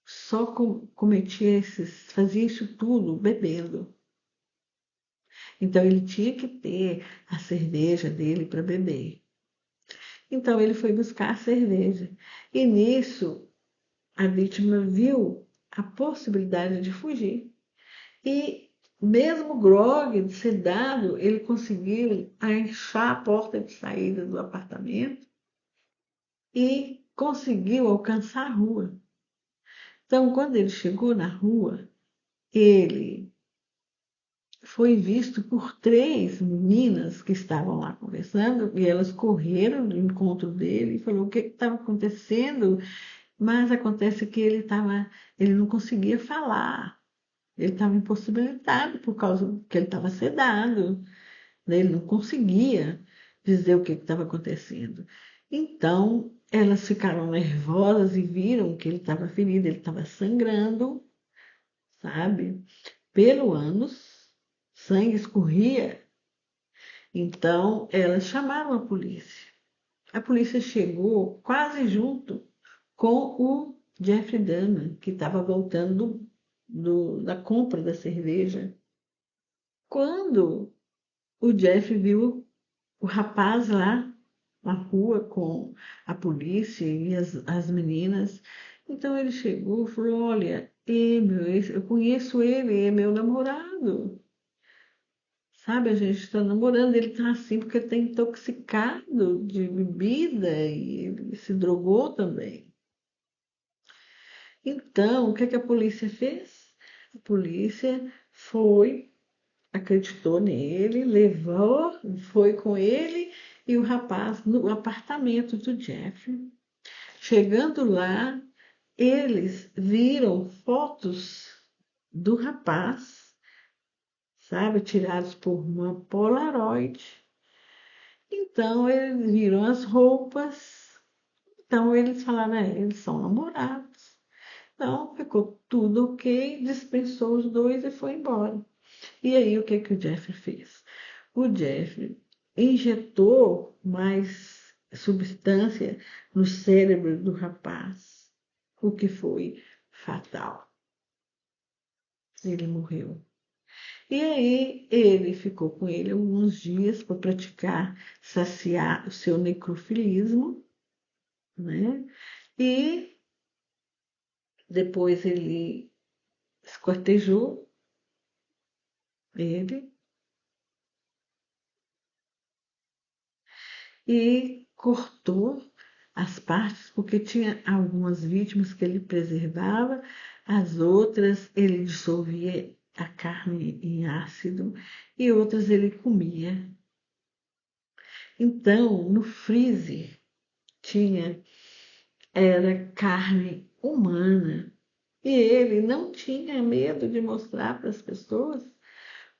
só cometia fazia isso tudo bebendo. Então ele tinha que ter a cerveja dele para beber. Então ele foi buscar a cerveja. E nisso a vítima viu a possibilidade de fugir. E mesmo grog, sedado, ele conseguiu achar a porta de saída do apartamento e conseguiu alcançar a rua. Então, quando ele chegou na rua, ele foi visto por 3 meninas que estavam lá conversando, e elas correram do encontro dele e falou o que estava acontecendo, mas acontece que ele não conseguia falar, ele estava impossibilitado por causa que ele estava sedado, né? Ele não conseguia dizer o que estava acontecendo. Então, elas ficaram nervosas e viram que ele estava ferido, ele estava sangrando, sabe? Pelo ânus, sangue escorria. Então, elas chamaram a polícia. A polícia chegou quase junto com o Jeffrey Dahmer, que estava voltando da compra da cerveja. Quando o Jeff viu o rapaz lá na rua com a polícia e as meninas, então ele chegou e falou: Olha, eu conheço ele, é meu namorado. Sabe, a gente está namorando, ele está assim porque ele está intoxicado de bebida e ele se drogou também. Então, o que que a polícia fez? A polícia foi, acreditou nele, levou, foi com ele e o rapaz no apartamento do Jeffrey. Chegando lá, eles viram fotos do rapaz, sabe, tirados por uma Polaroid. Então, eles viram as roupas. Então, eles falaram, eles são namorados. Então, ficou tudo ok, dispensou os dois e foi embora. E aí, o que que o Jeffrey fez? O Jeffrey injetou mais substância no cérebro do rapaz, o que foi fatal. Ele morreu. E aí ele ficou com ele alguns dias para praticar, saciar o seu necrofilismo, né? E depois ele esquartejou ele e cortou as partes, porque tinha algumas vítimas que ele preservava, as outras ele dissolvia a carne em ácido e outras ele comia. Então, no freezer tinha era carne humana. E ele não tinha medo de mostrar para as pessoas,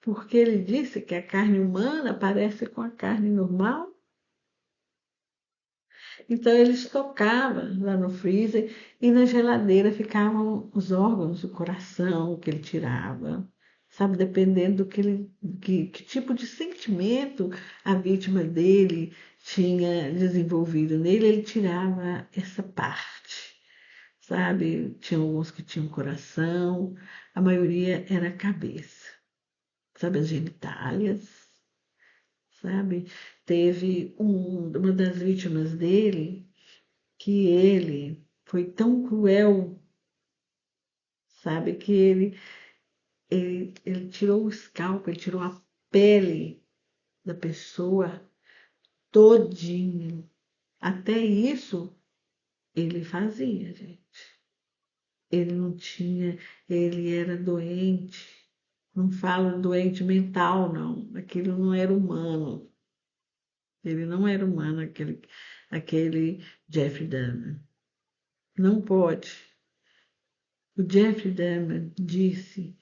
porque ele disse que a carne humana parece com a carne normal. Então ele estocava lá no freezer e na geladeira ficavam os órgãos, o coração que ele tirava, sabe, dependendo do que tipo de sentimento a vítima dele tinha desenvolvido nele, ele tirava essa parte, sabe? Tinha alguns que tinham coração, a maioria era a cabeça, sabe, as genitálias, sabe? Teve uma das vítimas dele que ele foi tão cruel, sabe? Que ele tirou o scalpo, ele tirou a pele da pessoa todinho. Até isso ele fazia, gente. Ele não tinha, ele era doente. Não falo doente mental, não. Aquilo não era humano. Ele não era humano, aquele Jeffrey Dahmer. Não pode. O Jeffrey Dahmer disse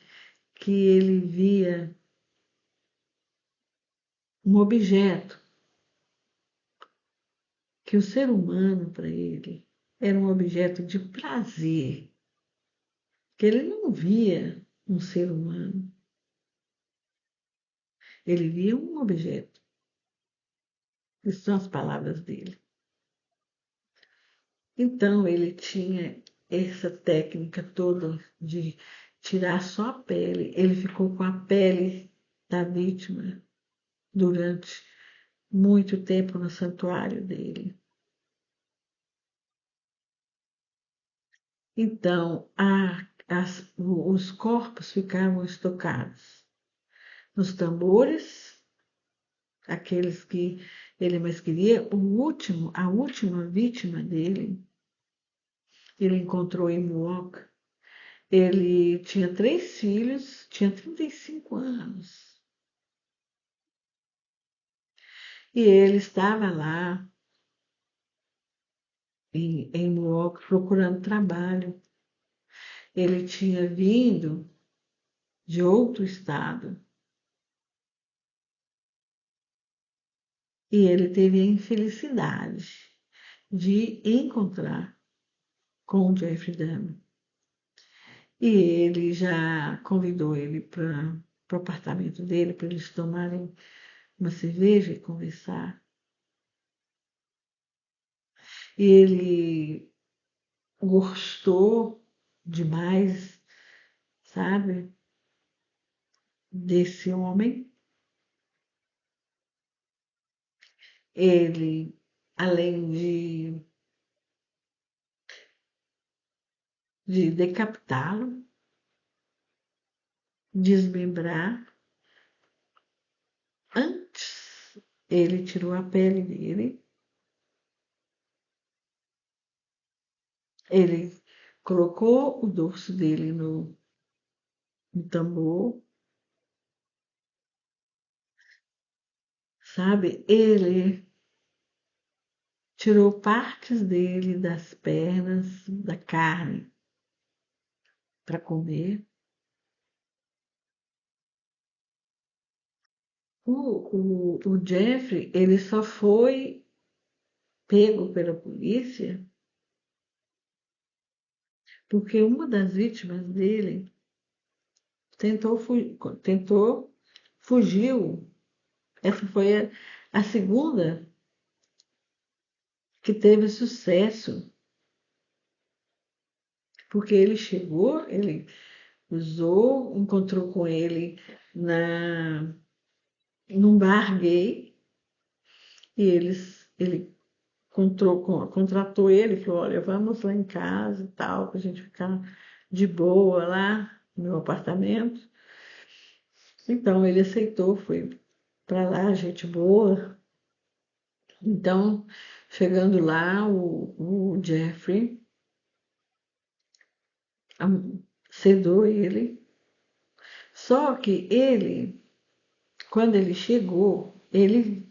que ele via um objeto, que o ser humano para ele era um objeto de prazer, que ele não via um ser humano, ele via um objeto. Essas são as palavras dele. Então ele tinha essa técnica toda de tirar só a pele. Ele ficou com a pele da vítima durante muito tempo no santuário dele. Então, os corpos ficavam estocados nos tambores, aqueles que ele mais queria. A última vítima dele, ele encontrou em Milwaukee. Ele tinha 3 filhos, tinha 35 anos. E ele estava lá em Milwaukee procurando trabalho. Ele tinha vindo de outro estado e ele teve a infelicidade de encontrar com o Jeffrey Dahmer. E ele já convidou ele para o apartamento dele, para eles tomarem uma cerveja e conversar. E ele gostou demais, sabe, desse homem. Ele, além de decapitá-lo, desmembrar, antes ele tirou a pele dele, ele colocou o dorso dele no tambor, sabe? Ele tirou partes dele das pernas, da carne, para comer. O Jeffrey, ele só foi pego pela polícia porque uma das vítimas dele tentou, fugiu. Essa foi a segunda que teve sucesso, porque ele chegou, ele usou, encontrou com ele num bar gay, e ele contratou ele, falou, olha, vamos lá em casa e tal, para a gente ficar de boa lá no meu apartamento. Então ele aceitou, foi para lá, gente boa. Então, chegando lá, o Jeffrey sedou ele. Só que ele, quando ele chegou, ele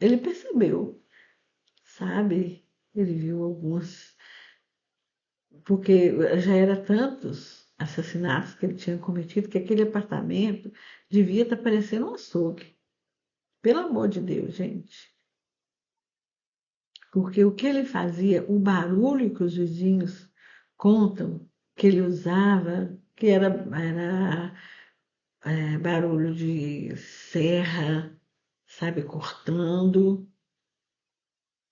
Ele percebeu, sabe? Ele viu alguns, porque já era tantos assassinatos que ele tinha cometido que aquele apartamento devia estar parecendo um açougue. Pelo amor de Deus, gente. Porque o que ele fazia, o barulho que os vizinhos contam que ele usava, que era barulho de serra, sabe, cortando,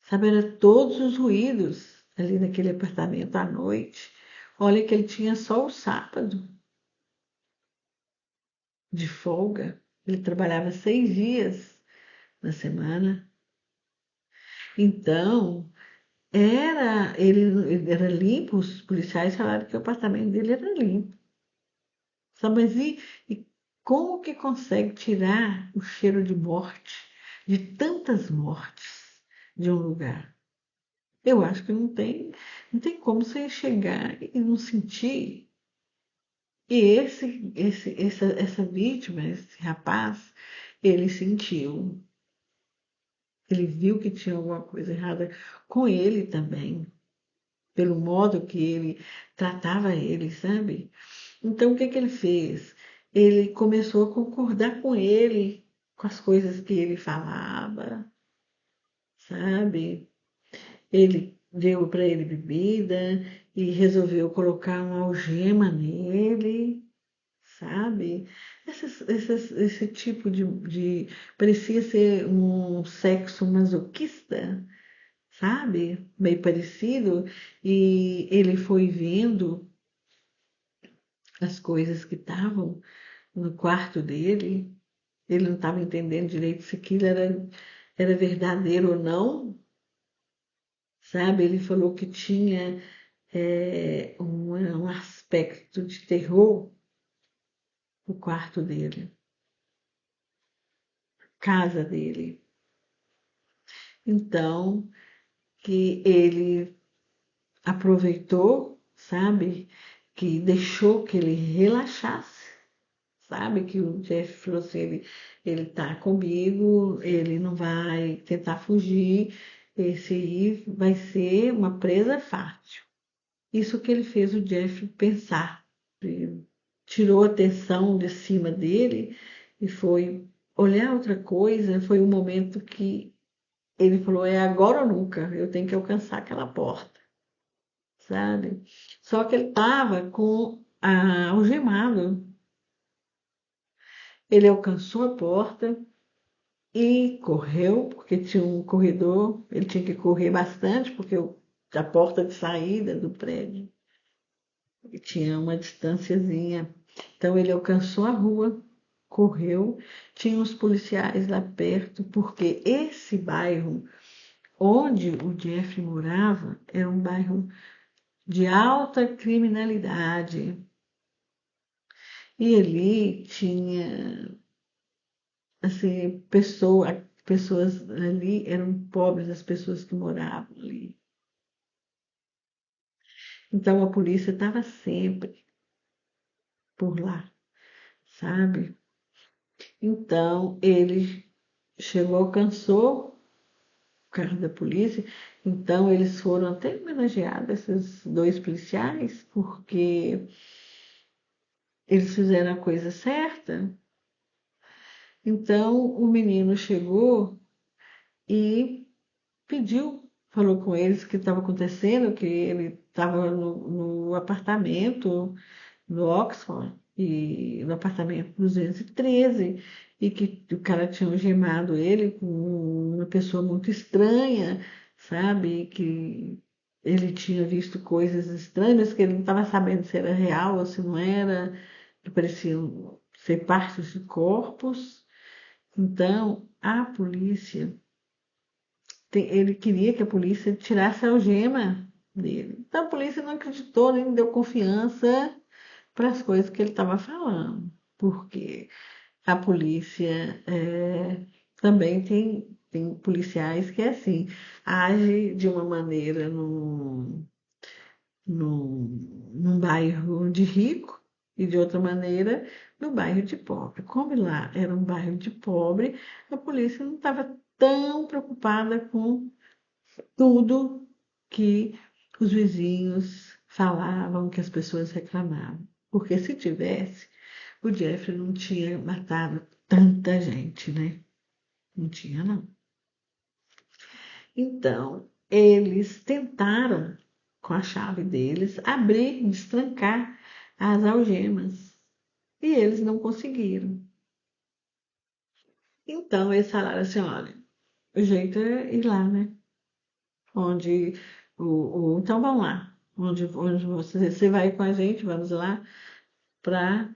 sabe, era todos os ruídos ali naquele apartamento à noite. Olha que ele tinha só o sábado de folga, ele trabalhava 6 dias na semana. Então, ele era limpo, os policiais falaram que o apartamento dele era limpo. Sabe, mas e como que consegue tirar o cheiro de morte, de tantas mortes de um lugar? Eu acho que não tem como você chegar e não sentir. E essa vítima, esse rapaz, ele sentiu. Ele viu que tinha alguma coisa errada com ele também, pelo modo que ele tratava ele, sabe? Então, o que que ele fez? Ele começou a concordar com ele, com as coisas que ele falava, sabe? Ele deu para ele bebida e resolveu colocar uma algema nele, sabe? Esse tipo parecia ser um sexo masoquista, sabe? Meio parecido. E ele foi vendo as coisas que estavam no quarto dele. Ele não estava entendendo direito se aquilo era verdadeiro ou não, sabe? Ele falou que tinha um aspecto de terror no quarto dele, casa dele. Então, que ele aproveitou, sabe? Que deixou que ele relaxasse, sabe? Que o Jeff falou assim, ele tá comigo, ele não vai tentar fugir, esse aí vai ser uma presa fácil. Isso que ele fez o Jeff pensar. Ele tirou a atenção de cima dele e foi olhar outra coisa. Foi um momento que ele falou, é agora ou nunca, eu tenho que alcançar aquela porta, sabe? Só que ele estava com algemado. Ele alcançou a porta e correu, porque tinha um corredor, ele tinha que correr bastante, porque a porta de saída do prédio tinha uma distânciazinha. Então ele alcançou a rua, correu, tinha os policiais lá perto, porque esse bairro onde o Jeff morava era um bairro de alta criminalidade. E ali tinha, assim, pessoas ali eram pobres, as pessoas que moravam ali. Então a polícia estava sempre por lá, sabe? Então ele chegou, alcançou o carro da polícia, então eles foram até homenageados, esses dois policiais, porque eles fizeram a coisa certa. Então o menino chegou e pediu, falou com eles o que estava acontecendo, que ele estava no apartamento no Oxford, e no apartamento 213, e que o cara tinha algemado ele com uma pessoa muito estranha, sabe? Que ele tinha visto coisas estranhas, que ele não estava sabendo se era real ou se não era, que pareciam ser partes de corpos. Então, a polícia ele queria que a polícia tirasse a algema dele. Então a polícia não acreditou, nem deu confiança para as coisas que ele estava falando, porque a polícia também tem policiais que é assim, age de uma maneira num bairro de rico e de outra maneira no bairro de pobre. Como lá era um bairro de pobre, a polícia não estava tão preocupada com tudo que os vizinhos falavam, que as pessoas reclamavam. Porque se tivesse, o Jeffrey não tinha matado tanta gente, né? Não tinha, não. Então, eles tentaram, com a chave deles, abrir, destrancar as algemas. E eles não conseguiram. Então, eles falaram assim: olha, o jeito é ir lá, né? Onde então vamos lá. Onde você vai com a gente, vamos lá, para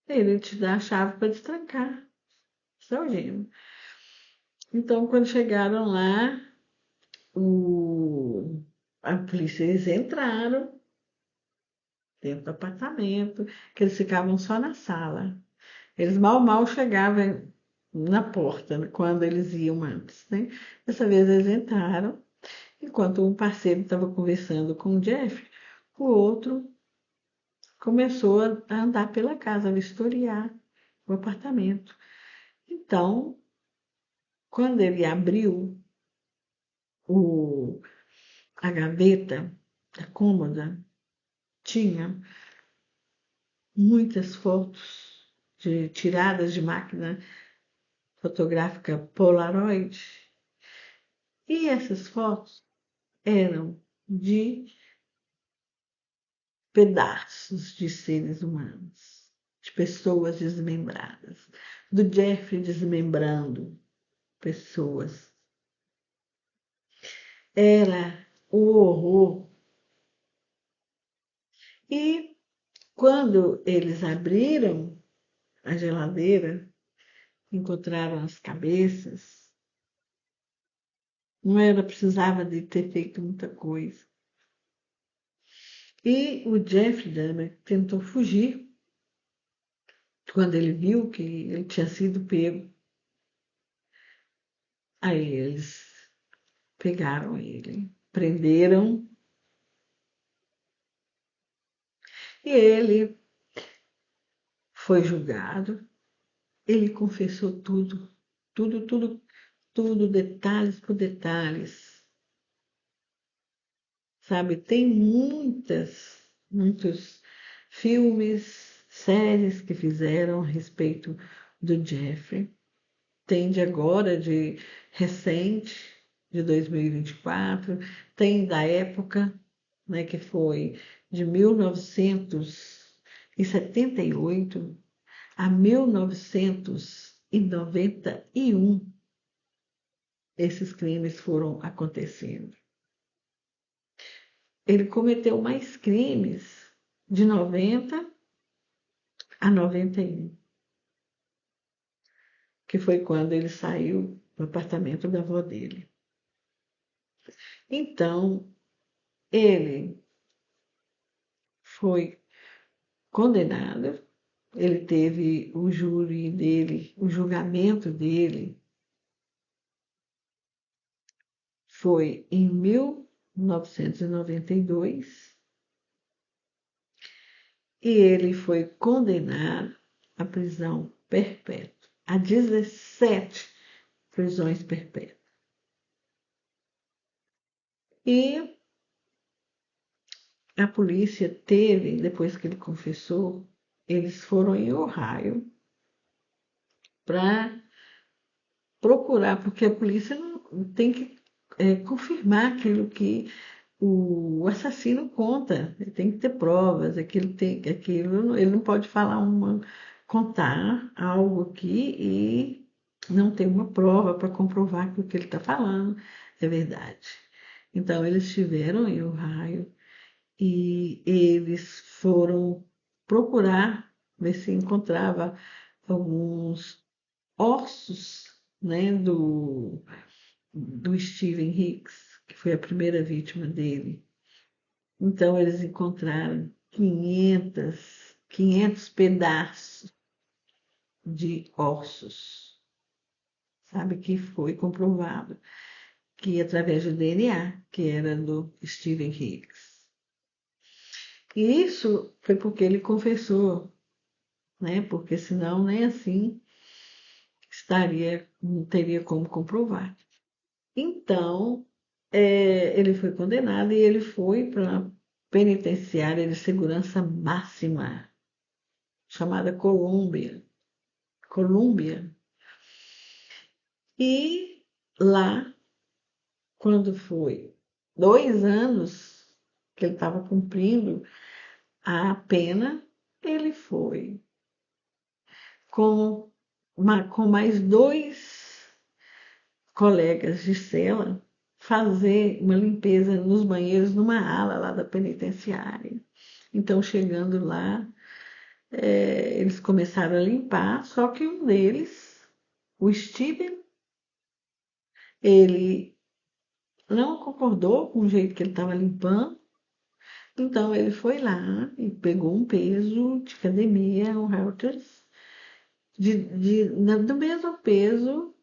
ele te dar a chave para destrancar essa algema. Então, quando chegaram lá, o, a polícia, eles entraram dentro do apartamento, que eles ficavam só na sala. Eles mal chegavam na porta, né, quando eles iam antes, né? Dessa vez eles entraram, enquanto um parceiro estava conversando com o Jeff, o outro começou a andar pela casa, a vistoriar o apartamento. Então, quando ele abriu o, a gaveta da cômoda, tinha muitas fotos tiradas de máquina fotográfica Polaroid. E essas fotos eram de pedaços de seres humanos, de pessoas desmembradas, do Jeffrey desmembrando pessoas. Era o horror. E quando eles abriram a geladeira, encontraram as cabeças, não era, precisava de ter feito muita coisa. E o Jeffrey Dahmer tentou fugir quando ele viu que ele tinha sido pego. Aí eles pegaram ele, prenderam, e ele foi julgado. Ele confessou tudo, tudo, detalhes por detalhes. Sabe, tem muitos filmes, séries que fizeram a respeito do Jeffrey. Tem de agora, de recente, de 2024, tem da época, né, que foi de 1978 a 1991, esses crimes foram acontecendo. Ele cometeu mais crimes de 90 a 91, que foi quando ele saiu do apartamento da avó dele. Então, ele foi condenado, ele teve o júri dele, o julgamento dele foi em 1992 e ele foi condenado à prisão perpétua, a 17 prisões perpétuas. E a polícia teve, depois que ele confessou, eles foram em Ohio para procurar, porque a polícia não tem que confirmar aquilo que o assassino conta. Ele tem que ter provas, ele não pode contar algo aqui e não ter uma prova para comprovar que o que ele está falando é verdade. Então, eles estiveram em Ohio e eles foram procurar ver se encontrava alguns ossos, né, do Steven Hicks, que foi a primeira vítima dele. Então, eles encontraram 500 pedaços de ossos, sabe, que foi comprovado que através do DNA, que era do Steven Hicks. E isso foi porque ele confessou, né? Porque senão nem assim não teria como comprovar. Então, ele foi condenado e ele foi para a penitenciária de segurança máxima, chamada Colômbia. E lá, quando foi 2 anos que ele estava cumprindo a pena, ele foi com, com mais 2 colegas de cela fazer uma limpeza nos banheiros numa ala lá da penitenciária. Então, chegando lá, eles começaram a limpar, só que um deles, o Steven, ele não concordou com o jeito que ele estava limpando, então ele foi lá e pegou um peso de academia, um halters, do mesmo peso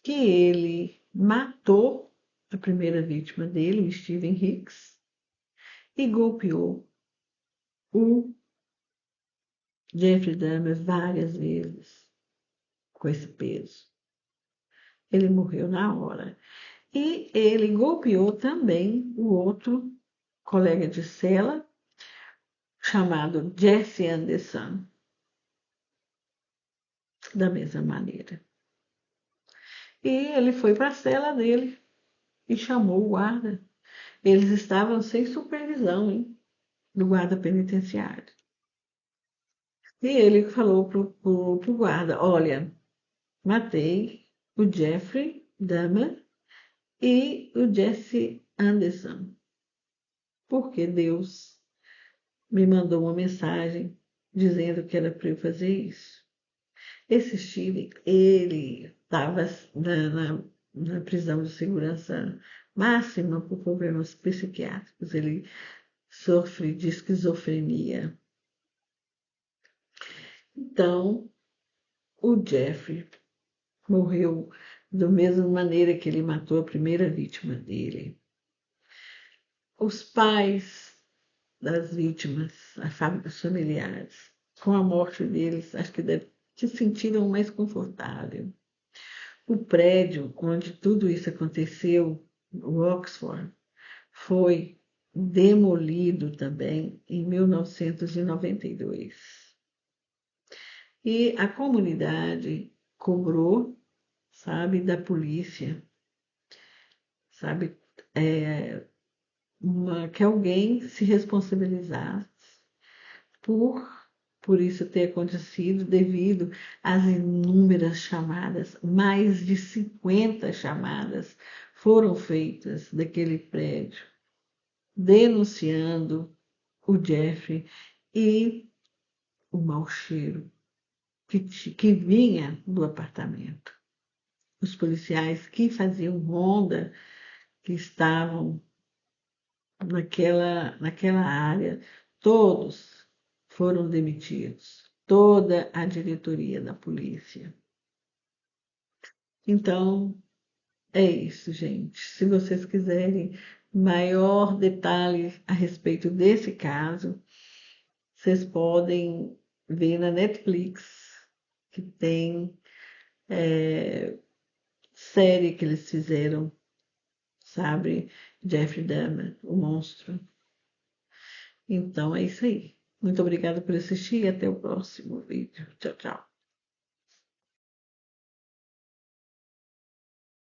que ele matou a primeira vítima dele, o Steven Hicks, e golpeou o Jeffrey Dahmer várias vezes com esse peso. Ele morreu na hora. E ele golpeou também o outro colega de cela, chamado Jesse Anderson, da mesma maneira. E ele foi para a cela dele e chamou o guarda. Eles estavam sem supervisão, hein, do guarda penitenciário. E ele falou pro guarda: olha, matei o Jeffrey Dahmer e o Jesse Anderson, porque Deus me mandou uma mensagem dizendo que era para eu fazer isso. Esse Steven, ele estava na prisão de segurança máxima por problemas psiquiátricos. Ele sofre de esquizofrenia. Então, o Jeffrey morreu da mesma maneira que ele matou a primeira vítima dele. Os pais das vítimas, os familiares, com a morte deles, acho que deve se sentiram mais confortável. O prédio onde tudo isso aconteceu, o Oxford, foi demolido também em 1992. E a comunidade cobrou, sabe, da polícia, sabe, que alguém se responsabilizasse por isso ter acontecido devido às inúmeras chamadas, mais de 50 chamadas foram feitas daquele prédio, denunciando o Jeffrey e o mau cheiro que vinha do apartamento. Os policiais que faziam ronda, que estavam naquela área, todos foram demitidos, toda a diretoria da polícia. Então, é isso, gente. Se vocês quiserem maior detalhe a respeito desse caso, vocês podem ver na Netflix, que tem série que eles fizeram, sabe? Jeffrey Dahmer, o monstro. Então, é isso aí. Muito obrigada por assistir e até o próximo vídeo. Tchau, tchau.